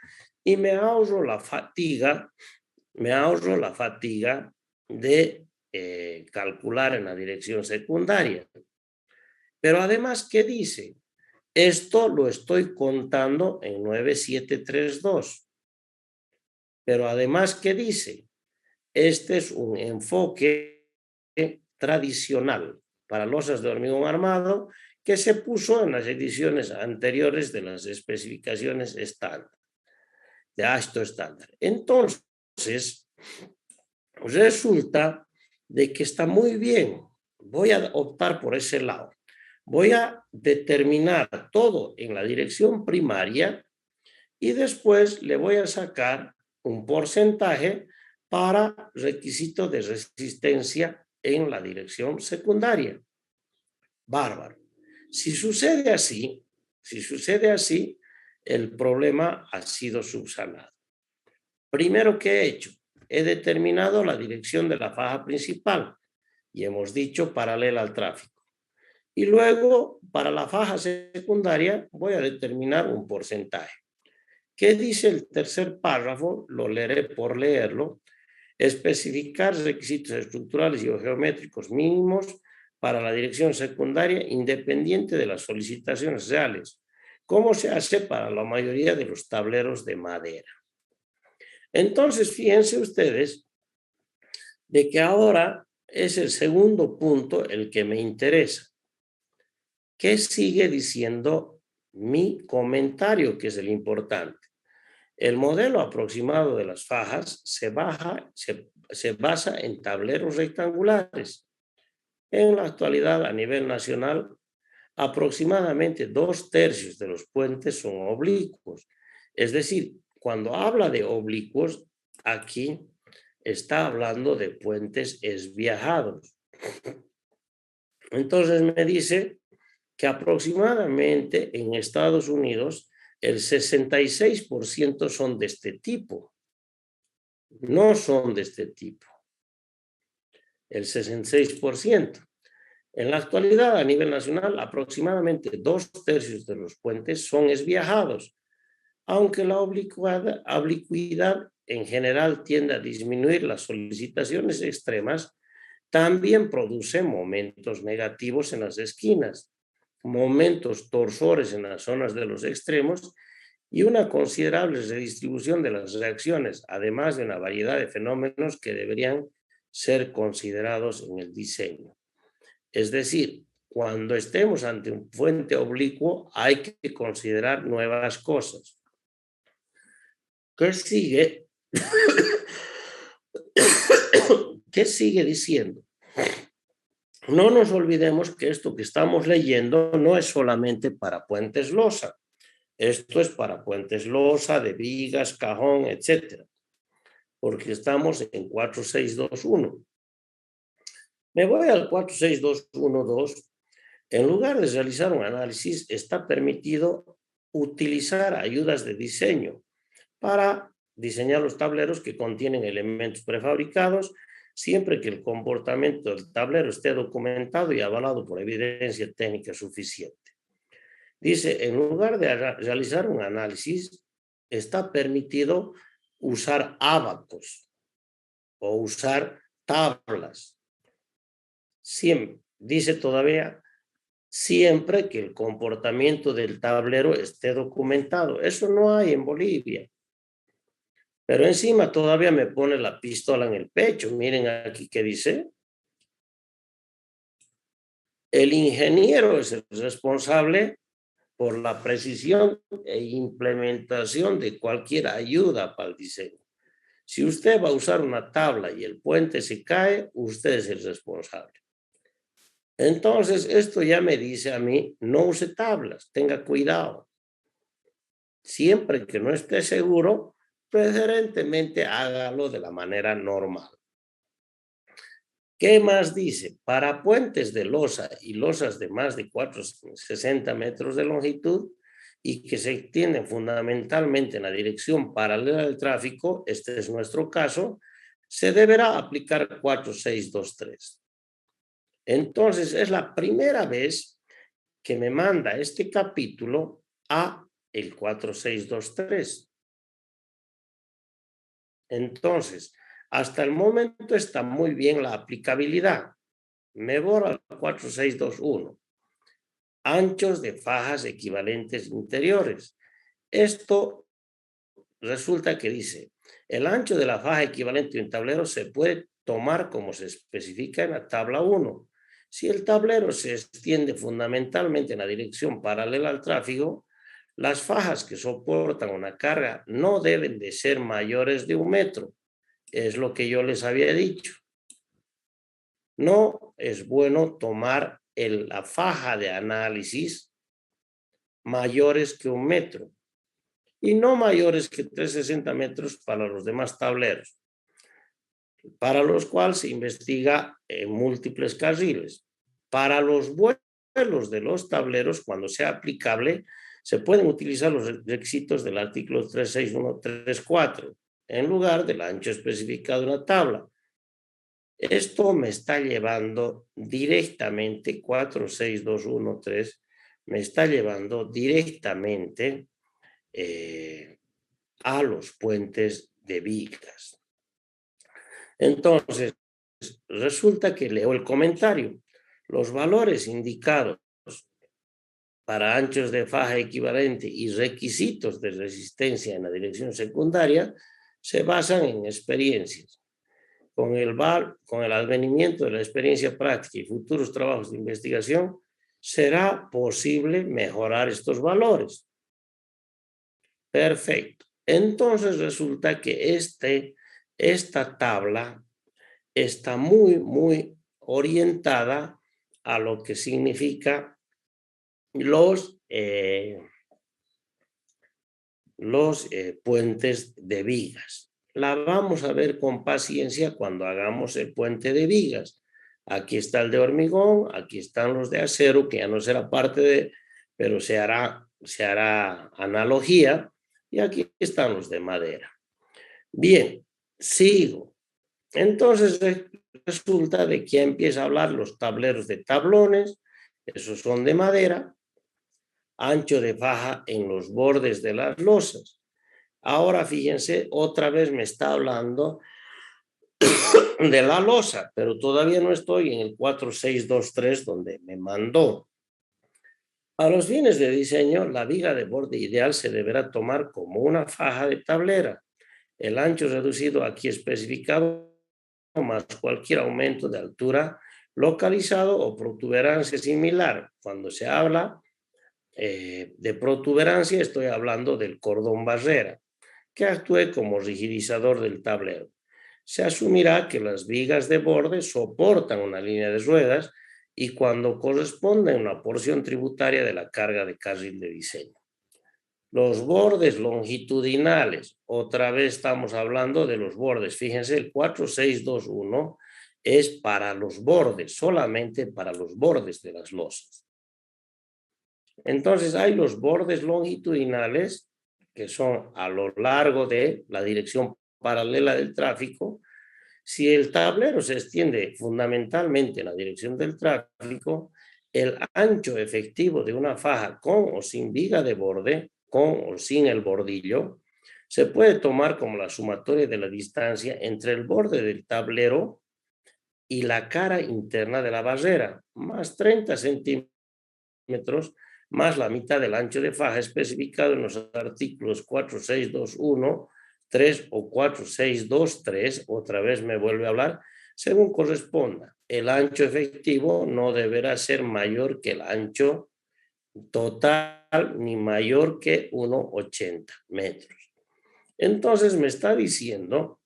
y me ahorro la fatiga me ahorro la fatiga de calcular en la dirección secundaria. Pero además, ¿qué dice? Esto lo estoy contando en 9732. Pero además, ¿qué dice? Este es un enfoque tradicional para losas de hormigón armado que se puso en las ediciones anteriores de las especificaciones estándar, de AASHTO estándar. Entonces, resulta de que está muy bien. Voy a optar por ese lado. Voy a determinar todo en la dirección primaria y después le voy a sacar un porcentaje para requisito de resistencia en la dirección secundaria. Bárbaro. Si sucede así, el problema ha sido subsanado. Primero, ¿qué he hecho? He determinado la dirección de la faja principal y hemos dicho paralela al tráfico. Y luego, para la faja secundaria, voy a determinar un porcentaje. ¿Qué dice el tercer párrafo? Lo leeré por leerlo. Especificar requisitos estructurales y geométricos mínimos para la dirección secundaria independiente de las solicitaciones reales, como se hace para la mayoría de los tableros de madera. Entonces, fíjense ustedes de que ahora es el segundo punto el que me interesa. ¿Qué sigue diciendo mi comentario, que es el importante? El modelo aproximado de las fajas se basa en tableros rectangulares. En la actualidad, a nivel nacional, aproximadamente 2/3 de los puentes son oblicuos. Es decir, cuando habla de oblicuos, aquí está hablando de puentes esviajados. Entonces me dice que aproximadamente en Estados Unidos el 66% son de este tipo. No son de este tipo. El 66%. En la actualidad, a nivel nacional, aproximadamente 2/3 de los puentes son esviajados, aunque la oblicuidad en general tiende a disminuir. Las solicitaciones extremas también produce momentos negativos en las esquinas, momentos torsores en las zonas de los extremos y una considerable redistribución de las reacciones, además de una variedad de fenómenos que deberían ser considerados en el diseño. Es decir, cuando estemos ante un puente oblicuo hay que considerar nuevas cosas. ¿Qué sigue? ¿Qué sigue diciendo? No nos olvidemos que esto que estamos leyendo no es solamente para puentes losa. Esto es para puentes losa, de vigas, cajón, etcétera. Porque estamos en 4621. Me voy al 46212. En lugar de realizar un análisis, está permitido utilizar ayudas de diseño para diseñar los tableros que contienen elementos prefabricados, siempre que el comportamiento del tablero esté documentado y avalado por evidencia técnica suficiente. Dice, en lugar de realizar un análisis, está permitido usar ábacos o usar tablas. Siempre, dice todavía, siempre que el comportamiento del tablero esté documentado. Eso no hay en Bolivia. Pero encima todavía me pone la pistola en el pecho. Miren aquí qué dice. El ingeniero es el responsable por la precisión e implementación de cualquier ayuda para el diseño. Si usted va a usar una tabla y el puente se cae, usted es el responsable. Entonces, esto ya me dice a mí, no use tablas, tenga cuidado. Siempre que no esté seguro, preferentemente hágalo de la manera normal. ¿Qué más dice? Para puentes de losa y losas de más de 460 metros de longitud y que se extienden fundamentalmente en la dirección paralela al tráfico, este es nuestro caso, se deberá aplicar 4623. Entonces, es la primera vez que me manda este capítulo a el 4623. Entonces, Hasta el momento está muy bien la aplicabilidad. Me voy al 4621. Anchos de fajas equivalentes interiores. Esto resulta que dice, el ancho de la faja equivalente de un tablero se puede tomar como se especifica en la tabla 1. Si el tablero se extiende fundamentalmente en la dirección paralela al tráfico, las fajas que soportan una carga no deben de ser mayores de 1 metro. Es lo que yo les había dicho. No es bueno tomar la faja de análisis mayores que 1 metro y no mayores que 360 metros para los demás tableros, para los cuales se investiga en múltiples carriles. Para los vuelos de los tableros, cuando sea aplicable, se pueden utilizar los requisitos del artículo 36134 en lugar del ancho especificado en la tabla. Esto me está llevando directamente, 46213, me está llevando directamente a los puentes de vigas. Entonces, resulta que leo el comentario. Los valores indicados para anchos de faja equivalente y requisitos de resistencia en la dirección secundaria se basan en experiencias. Con el advenimiento de la experiencia práctica y futuros trabajos de investigación, será posible mejorar estos valores. Perfecto. Entonces resulta que esta tabla está muy orientada a lo que significa los puentes de vigas. La vamos a ver con paciencia cuando hagamos el puente de vigas. Aquí está el de hormigón, aquí están los de acero, que ya no será parte de, pero se hará analogía, y aquí están los de madera. Bien, sigo. Entonces resulta de que empieza a hablar los tableros de tablones, esos son de madera, ancho de faja en los bordes de las losas. Ahora fíjense, otra vez me está hablando de la losa, pero todavía no estoy en el 4623 donde me mandó. A los fines de diseño, la viga de borde ideal se deberá tomar como una faja de tablera. El ancho reducido aquí especificado más cualquier aumento de altura localizado o protuberancia similar. Cuando se habla de protuberancia, estoy hablando del cordón barrera, que actúe como rigidizador del tablero. Se asumirá que las vigas de borde soportan una línea de ruedas y cuando corresponde una porción tributaria de la carga de carril de diseño. Los bordes longitudinales, otra vez estamos hablando de los bordes. Fíjense, el 4621 es para los bordes, solamente para los bordes de las losas. Entonces hay los bordes longitudinales que son a lo largo de la dirección paralela del tráfico. Si el tablero se extiende fundamentalmente en la dirección del tráfico, el ancho efectivo de una faja con o sin viga de borde, con o sin el bordillo, se puede tomar como la sumatoria de la distancia entre el borde del tablero y la cara interna de la barrera, más 30 centímetros, más la mitad del ancho de faja especificado en los artículos 4621, 3 o 4623, otra vez me vuelve a hablar, según corresponda. El ancho efectivo no deberá ser mayor que el ancho total ni mayor que 1,80 metros. Entonces me está diciendo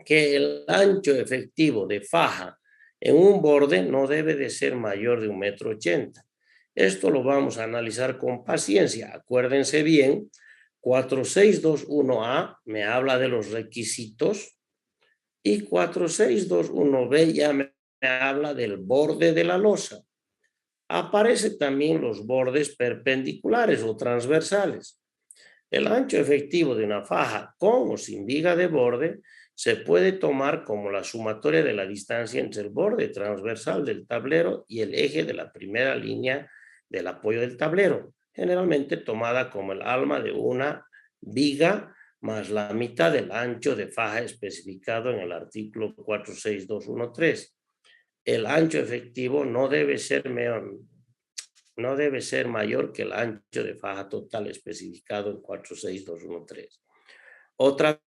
que el ancho efectivo de faja en un borde no debe de ser mayor de 1,80 metros. Esto lo vamos a analizar con paciencia. Acuérdense bien, 4621A me habla de los requisitos y 4621B ya me habla del borde de la losa. Aparecen también los bordes perpendiculares o transversales. El ancho efectivo de una faja con o sin viga de borde se puede tomar como la sumatoria de la distancia entre el borde transversal del tablero y el eje de la primera línea del apoyo del tablero, generalmente tomada como el alma de una viga más la mitad del ancho de faja especificado en el artículo 46213. El ancho efectivo no debe ser mayor que el ancho de faja total especificado en 46213. Otra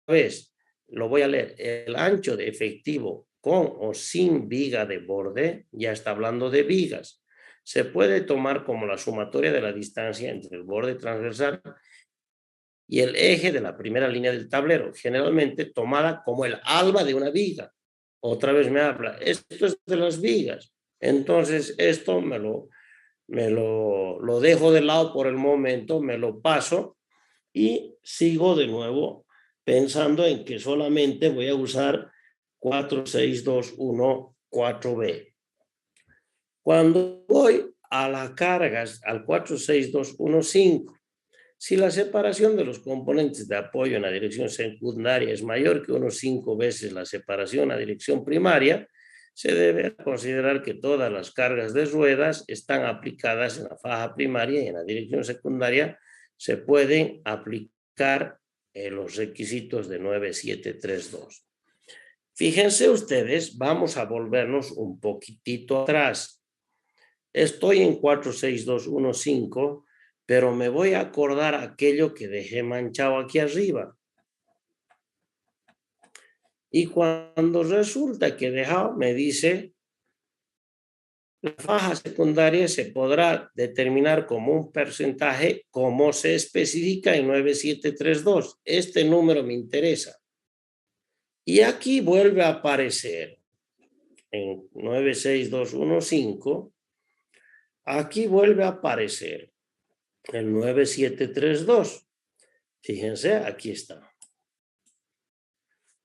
vez, lo voy a leer. El ancho de efectivo con o sin viga de borde, ya está hablando de vigas, se puede tomar como la sumatoria de la distancia entre el borde transversal y el eje de la primera línea del tablero, generalmente tomada como el alba de una viga. Otra vez me habla, esto es de las vigas. Entonces, esto me lo dejo de lado por el momento, me lo paso y sigo de nuevo pensando en que solamente voy a usar 46214B. Cuando voy a las cargas, al 46215, si la separación de los componentes de apoyo en la dirección secundaria es mayor que unos 5 veces la separación a dirección primaria, se debe considerar que todas las cargas de ruedas están aplicadas en la faja primaria y en la dirección secundaria se pueden aplicar los requisitos de 9732. Fíjense ustedes, vamos a volvernos un poquitito atrás. Estoy en 46215, pero me voy a acordar aquello que dejé manchado aquí arriba. Y cuando resulta que he dejado, me dice, la faja secundaria se podrá determinar como un porcentaje como se especifica en 9732. Este número me interesa. Y aquí vuelve a aparecer en 96215, aquí vuelve a aparecer el 9732. Fíjense, aquí está.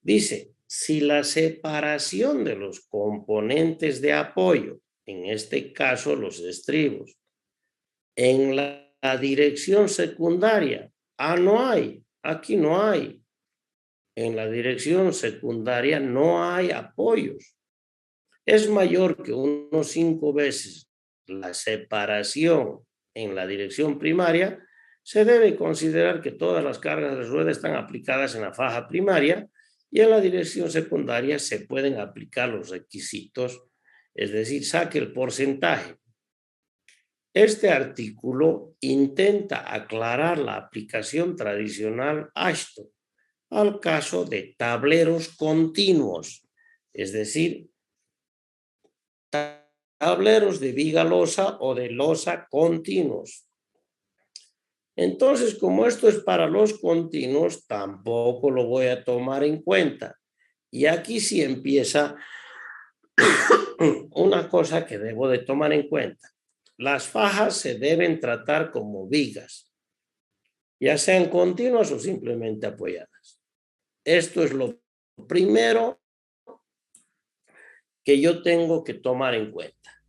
Dice, si la separación de los componentes de apoyo, en este caso los estribos, en la dirección secundaria, no hay, aquí no hay. En la dirección secundaria no hay apoyos. Es mayor que unos 5 veces la separación en la dirección primaria, se debe considerar que todas las cargas de rueda están aplicadas en la faja primaria y en la dirección secundaria se pueden aplicar los requisitos, es decir, saque el porcentaje. Este artículo intenta aclarar la aplicación tradicional Ashton al caso de tableros continuos, es decir, tableros de viga losa o de losa continuos. Entonces, como esto es para los continuos, tampoco lo voy a tomar en cuenta. Y aquí sí empieza una cosa que debo de tomar en cuenta. Las fajas se deben tratar como vigas, ya sean continuas o simplemente apoyadas. Esto es lo primero que yo tengo que tomar en cuenta.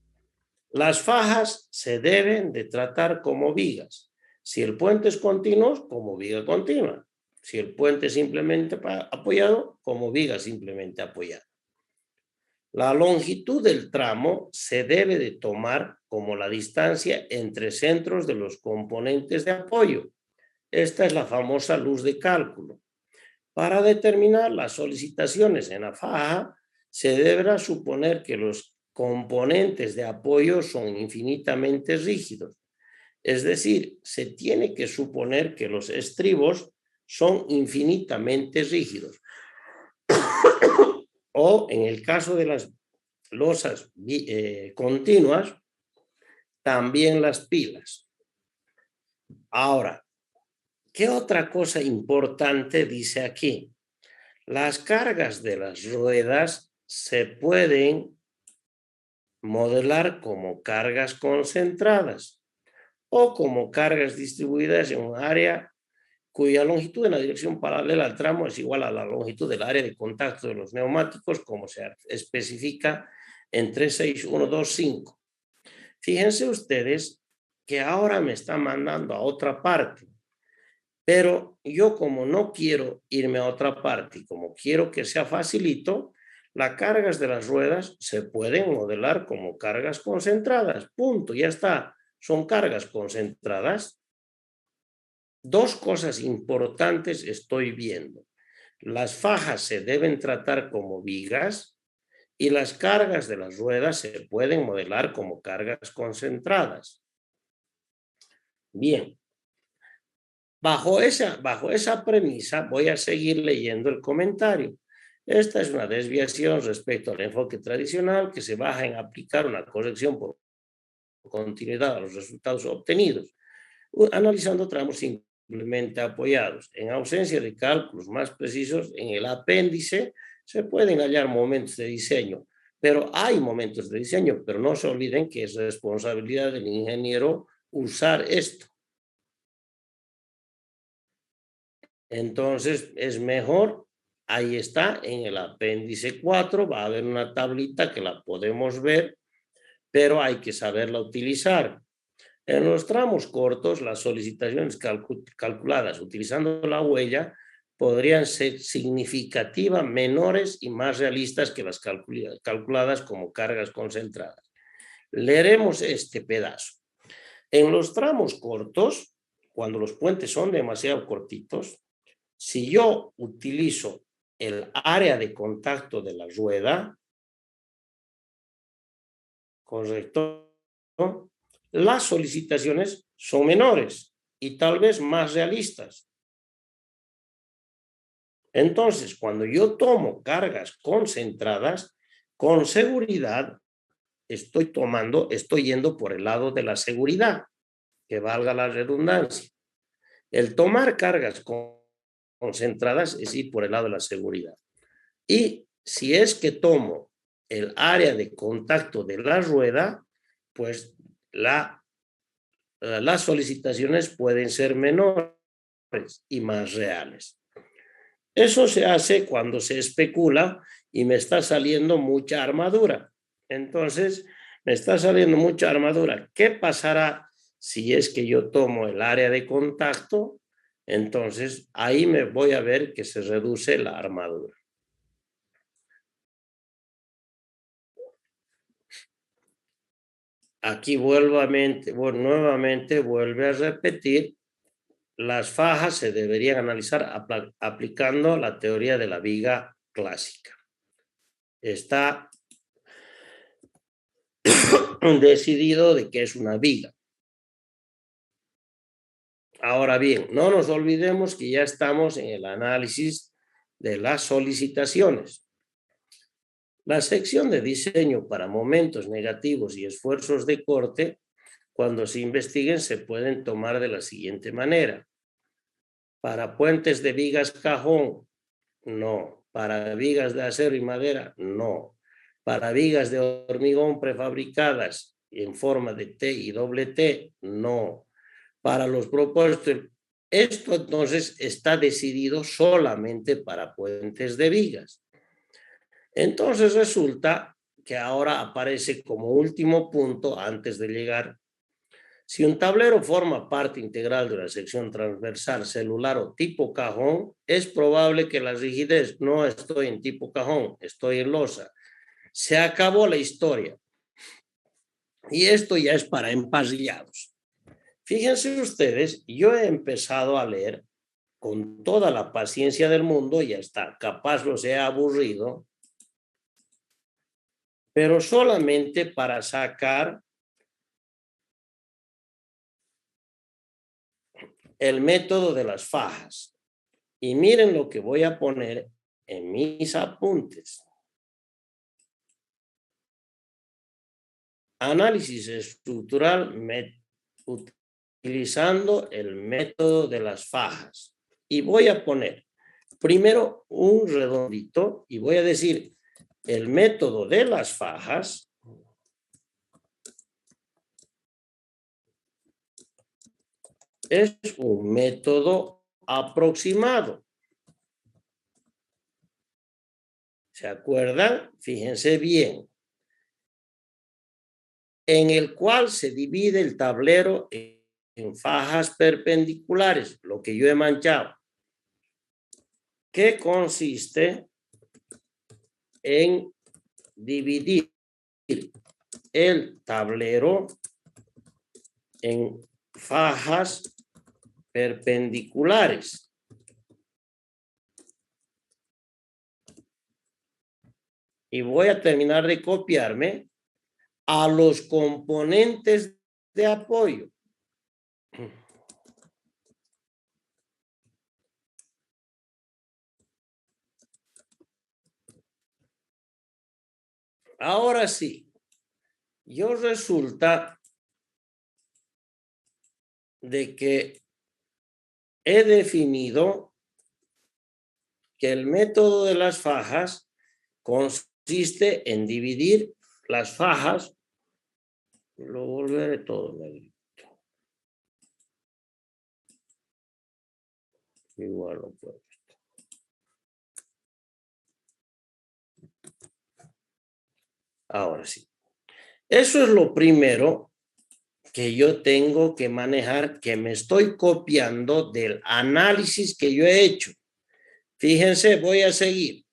Las fajas se deben de tratar como vigas. Si el puente es continuo, como viga continua. Si el puente es simplemente apoyado, como viga simplemente apoyada. La longitud del tramo se debe de tomar como la distancia entre centros de los componentes de apoyo. Esta es la famosa luz de cálculo. Para determinar las solicitaciones en la faja, se deberá suponer que los componentes de apoyo son infinitamente rígidos. Es decir, se tiene que suponer que los estribos son infinitamente rígidos. O en el caso de las losas continuas, también las pilas. Ahora, ¿qué otra cosa importante dice aquí? Las cargas de las ruedas se pueden modelar como cargas concentradas o como cargas distribuidas en un área cuya longitud en la dirección paralela al tramo es igual a la longitud del área de contacto de los neumáticos, como se especifica en 36125. Fíjense ustedes que ahora me está mandando a otra parte, pero yo como no quiero irme a otra parte y como quiero que sea facilito, las cargas de las ruedas se pueden modelar como cargas concentradas. Punto, ya está. Son cargas concentradas. Dos cosas importantes estoy viendo. Las fajas se deben tratar como vigas y las cargas de las ruedas se pueden modelar como cargas concentradas. Bien. Bajo esa premisa voy a seguir leyendo el comentario. Esta es una desviación respecto al enfoque tradicional que se basa en aplicar una corrección por continuidad a los resultados obtenidos, analizando tramos simplemente apoyados. En ausencia de cálculos más precisos, en el apéndice se pueden hallar momentos de diseño, pero hay momentos de diseño, pero no se olviden que es responsabilidad del ingeniero usar esto. Entonces, es mejor, ahí está, en el apéndice 4, va a haber una tablita que la podemos ver, pero hay que saberla utilizar. En los tramos cortos, las solicitaciones calculadas utilizando la huella podrían ser significativamente menores y más realistas que las calculadas como cargas concentradas. Leeremos este pedazo. En los tramos cortos, cuando los puentes son demasiado cortitos, si yo utilizo el área de contacto de la rueda, correcto, las solicitaciones son menores y tal vez más realistas. Entonces, cuando yo tomo cargas concentradas, con seguridad estoy yendo por el lado de la seguridad, que valga la redundancia. El tomar cargas concentradas es ir por el lado de la seguridad. Y si es que tomo el área de contacto de la rueda, pues las solicitaciones pueden ser menores y más reales. Eso se hace cuando se especula y me está saliendo mucha armadura. Entonces, me está saliendo mucha armadura. ¿Qué pasará si es que yo tomo el área de contacto? Entonces, ahí me voy a ver que se reduce la armadura. Aquí nuevamente vuelve a repetir, las fajas se deberían analizar aplicando la teoría de la viga clásica. Está decidido de que es una viga. Ahora bien, no nos olvidemos que ya estamos en el análisis de las solicitaciones. La sección de diseño para momentos negativos y esfuerzos de corte, cuando se investiguen, se pueden tomar de la siguiente manera. Para puentes de vigas cajón, no. Para vigas de acero y madera, no. Para vigas de hormigón prefabricadas en forma de T y doble T, no. Para los propósitos, esto entonces está decidido solamente para puentes de vigas. Entonces resulta que ahora aparece como último punto antes de llegar. Si un tablero forma parte integral de una sección transversal celular o tipo cajón, es probable que la rigidez, no estoy en tipo cajón, estoy en losa. Se acabó la historia. Y esto ya es para empasillados. Fíjense ustedes, yo he empezado a leer con toda la paciencia del mundo, ya está, capaz los he aburrido, pero solamente para sacar el método de las fajas. Y miren lo que voy a poner en mis apuntes. Análisis estructural utilizando el método de las fajas. Y voy a poner primero un redondito y voy a decir el método de las fajas es un método aproximado. ¿Se acuerdan? Fíjense bien. En el cual se divide el tablero en fajas perpendiculares, lo que yo he manchado, que consiste en dividir el tablero en fajas perpendiculares. Y voy a terminar de copiarme a los componentes de apoyo. Ahora sí, yo resulta de que he definido que el método de las fajas consiste en dividir las fajas, lo volveré todo negrito. Igual lo puedo. Ahora sí. Eso es lo primero que yo tengo que manejar, que me estoy copiando del análisis que yo he hecho. Fíjense, voy a seguir.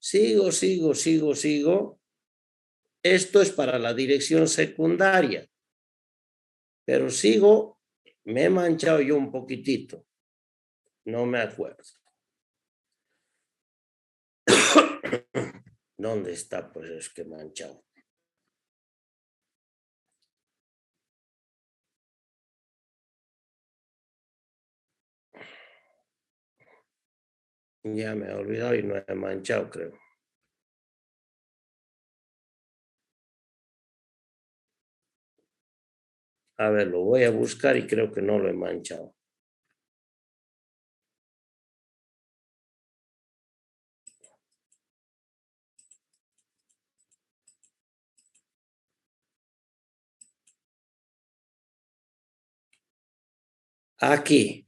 Sigo. Esto es para la dirección secundaria. Pero sigo, me he manchado yo un poquitito. No me acuerdo. ¿Dónde está? Pues es que manchado. Ya me he olvidado y no he manchado, creo. A ver, lo voy a buscar y creo que no lo he manchado. Aquí.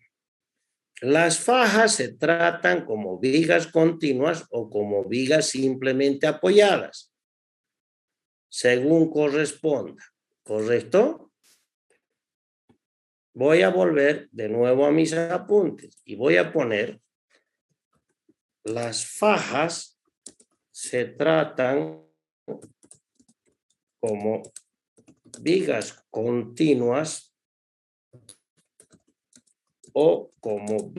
Las fajas se tratan como vigas continuas o como vigas simplemente apoyadas, según corresponda. ¿Correcto? Voy a volver de nuevo a mis apuntes y voy a poner las fajas se tratan como vigas continuas o como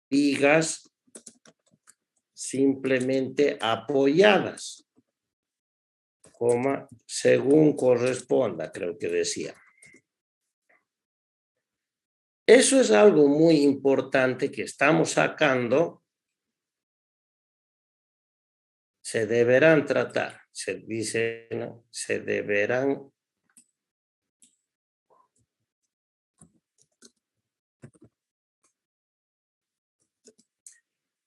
vigas simplemente apoyadas, coma, según corresponda, creo que decía. Eso es algo muy importante que estamos sacando. Se deberán tratar, se dice, ¿no? Se deberán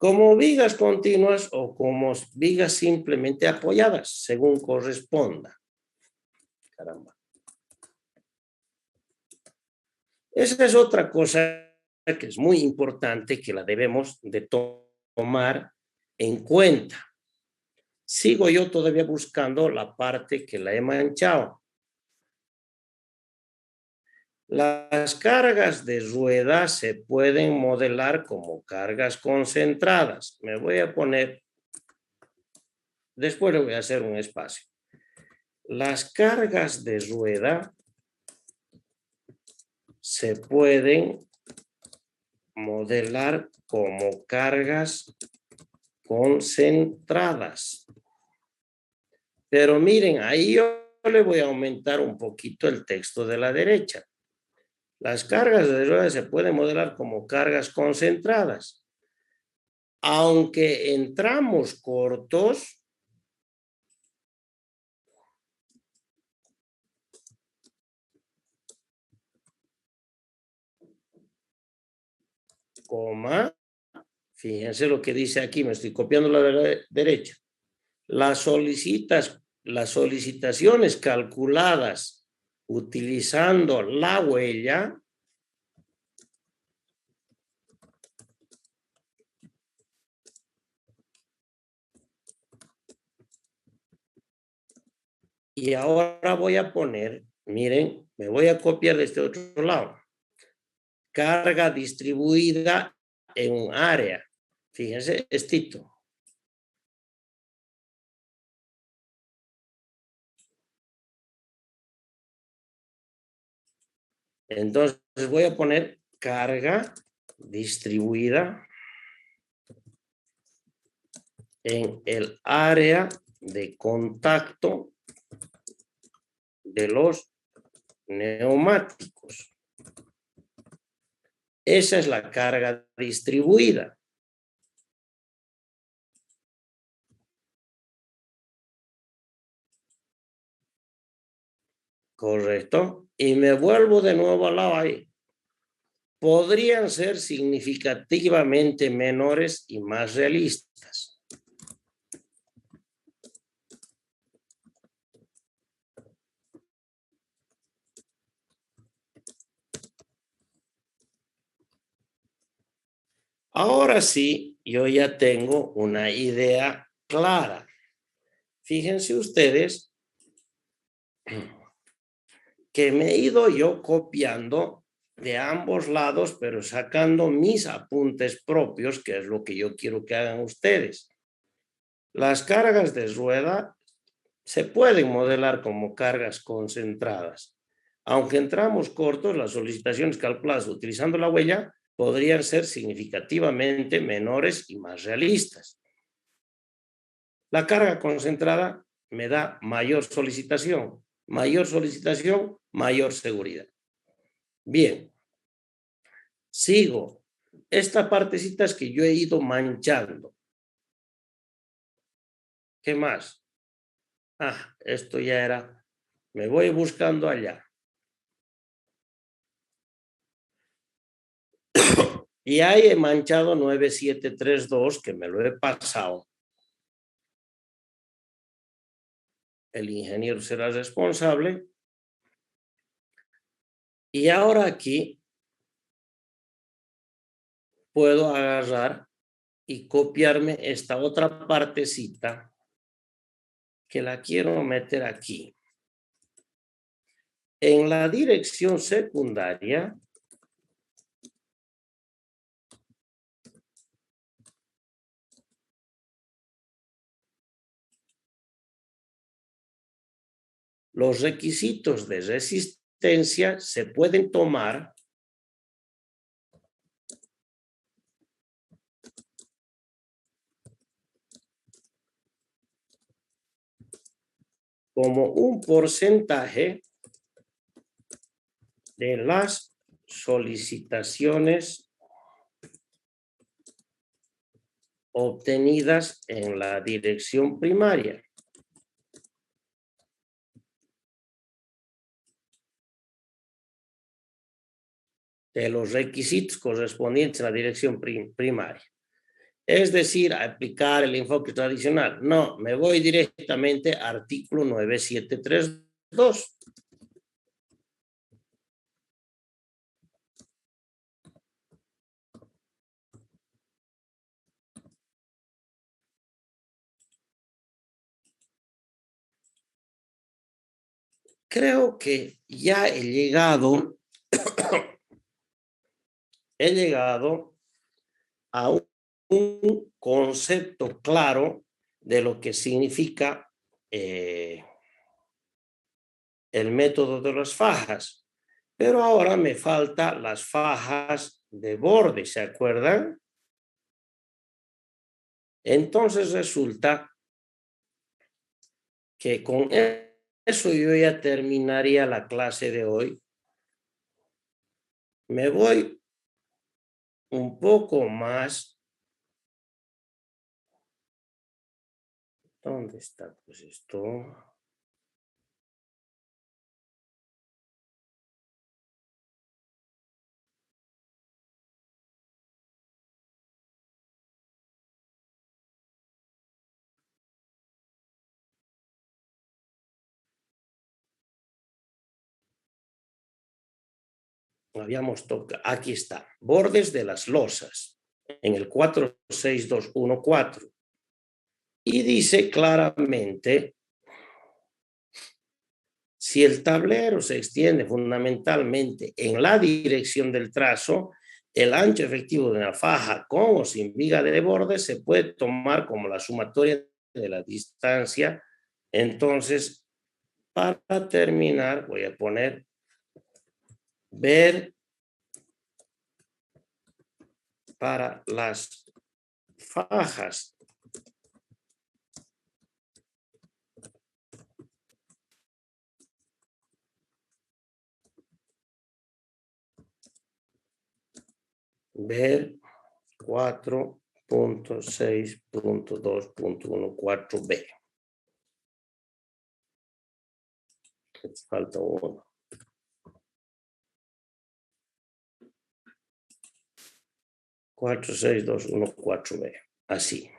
como vigas continuas o como vigas simplemente apoyadas, según corresponda. Caramba. Esa es otra cosa que es muy importante, que la debemos de tomar en cuenta. Sigo yo todavía buscando la parte que la he manchado. Las cargas de rueda se pueden modelar como cargas concentradas. Me voy a poner, después le voy a hacer un espacio. Las cargas de rueda se pueden modelar como cargas concentradas. Pero miren, ahí yo le voy a aumentar un poquito el texto de la derecha. Las cargas de rueda se pueden modelar como cargas concentradas. Aunque en tramos cortos, coma, fíjense lo que dice aquí, me estoy copiando la derecha. Las solicitaciones calculadas utilizando la huella y ahora voy a poner, miren, me voy a copiar de este otro lado. Carga distribuida en un área. Fíjense, estito. Entonces voy a poner carga distribuida en el área de contacto de los neumáticos. Esa es la carga distribuida. Correcto. Y me vuelvo de nuevo al lado ahí. Podrían ser significativamente menores y más realistas. Ahora sí, yo ya tengo una idea clara. Fíjense ustedes que me he ido yo copiando de ambos lados, pero sacando mis apuntes propios, que es lo que yo quiero que hagan ustedes. Las cargas de rueda se pueden modelar como cargas concentradas. Aunque en tramos cortos, las solicitaciones calculadas utilizando la huella podrían ser significativamente menores y más realistas. La carga concentrada me da mayor solicitación, mayor seguridad. Bien, sigo. Esta partecita es que yo he ido manchando. ¿Qué más? Ah, esto ya era, me voy buscando allá. Y ahí he manchado 9732, que me lo he pasado. El ingeniero será responsable. Y ahora aquí puedo agarrar y copiarme esta otra partecita que la quiero meter aquí. En la dirección secundaria, los requisitos de resistencia se pueden tomar como un porcentaje de las solicitaciones obtenidas en la dirección primaria. De los requisitos correspondientes a la dirección primaria. Es decir, aplicar el enfoque tradicional. No, me voy directamente a artículo 9732. Creo que ya he llegado a un concepto claro de lo que significa el método de las fajas. Pero ahora me faltan las fajas de borde, ¿se acuerdan? Entonces resulta que con eso yo ya terminaría la clase de hoy. Me voy un poco más. ¿Dónde está pues esto? Habíamos tocado, aquí está, bordes de las losas, en el 46214. Y dice claramente, si el tablero se extiende fundamentalmente en la dirección del trazo, el ancho efectivo de una faja con o sin viga de borde se puede tomar como la sumatoria de la distancia. Entonces, para terminar, voy a poner ver para las fajas. Ver 4.6.2.14b. Falta uno. 4.6.2.14b. Así.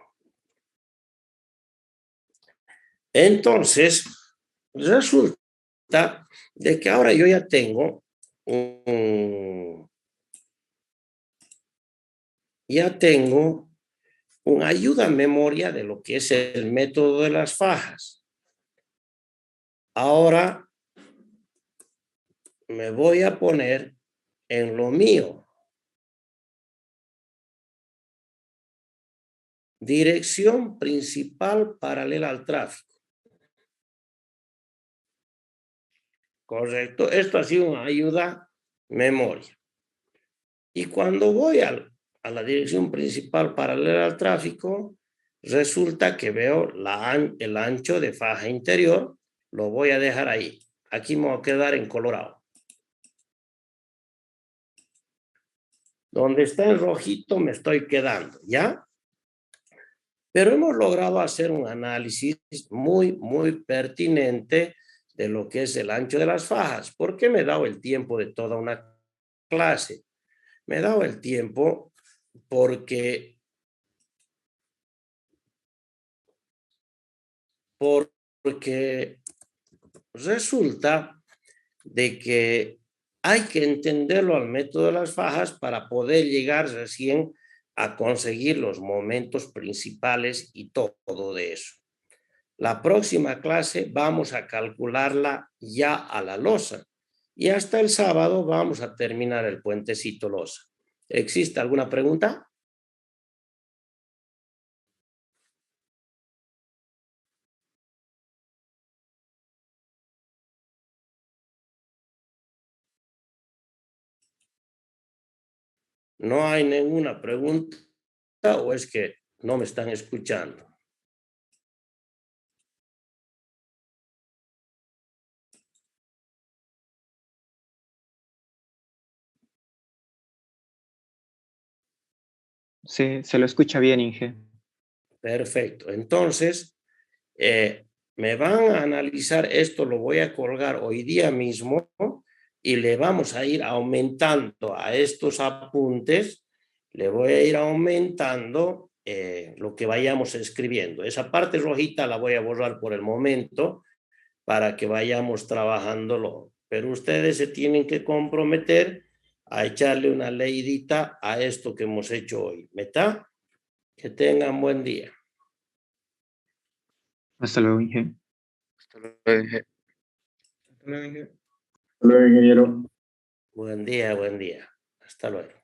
Entonces, resulta de que ahora yo ya tengo una ayuda a memoria de lo que es el método de las fajas. Ahora me voy a poner en lo mío. Dirección principal paralela al tráfico. Correcto. Esto ha sido una ayuda memoria. Y cuando voy a la dirección principal paralela al tráfico, resulta que veo el ancho de faja interior. Lo voy a dejar ahí. Aquí me voy a quedar en colorado. Donde está en rojito me estoy quedando, ¿ya? Pero hemos logrado hacer un análisis muy, muy pertinente de lo que es el ancho de las fajas. ¿Por qué me he dado el tiempo de toda una clase? Me he dado el tiempo porque resulta de que hay que entenderlo al método de las fajas para poder llegar recién a conseguir los momentos principales y todo de eso. La próxima clase vamos a calcularla ya a la losa y hasta el sábado vamos a terminar el puentecito losa. ¿Existe alguna pregunta? ¿No hay ninguna pregunta o es que no me están escuchando? Sí, se lo escucha bien, Inge. Perfecto. Entonces, me van a analizar esto, lo voy a colgar hoy día mismo y le vamos a ir aumentando a estos apuntes, le voy a ir aumentando lo que vayamos escribiendo. Esa parte rojita la voy a borrar por el momento para que vayamos trabajándolo. Pero ustedes se tienen que comprometer a echarle una leidita a esto que hemos hecho hoy. ¿Meta? Que tengan buen día. Hasta luego, Inge. Hasta luego, Inge. Hasta luego, ingeniero. Buen día, buen día. Hasta luego.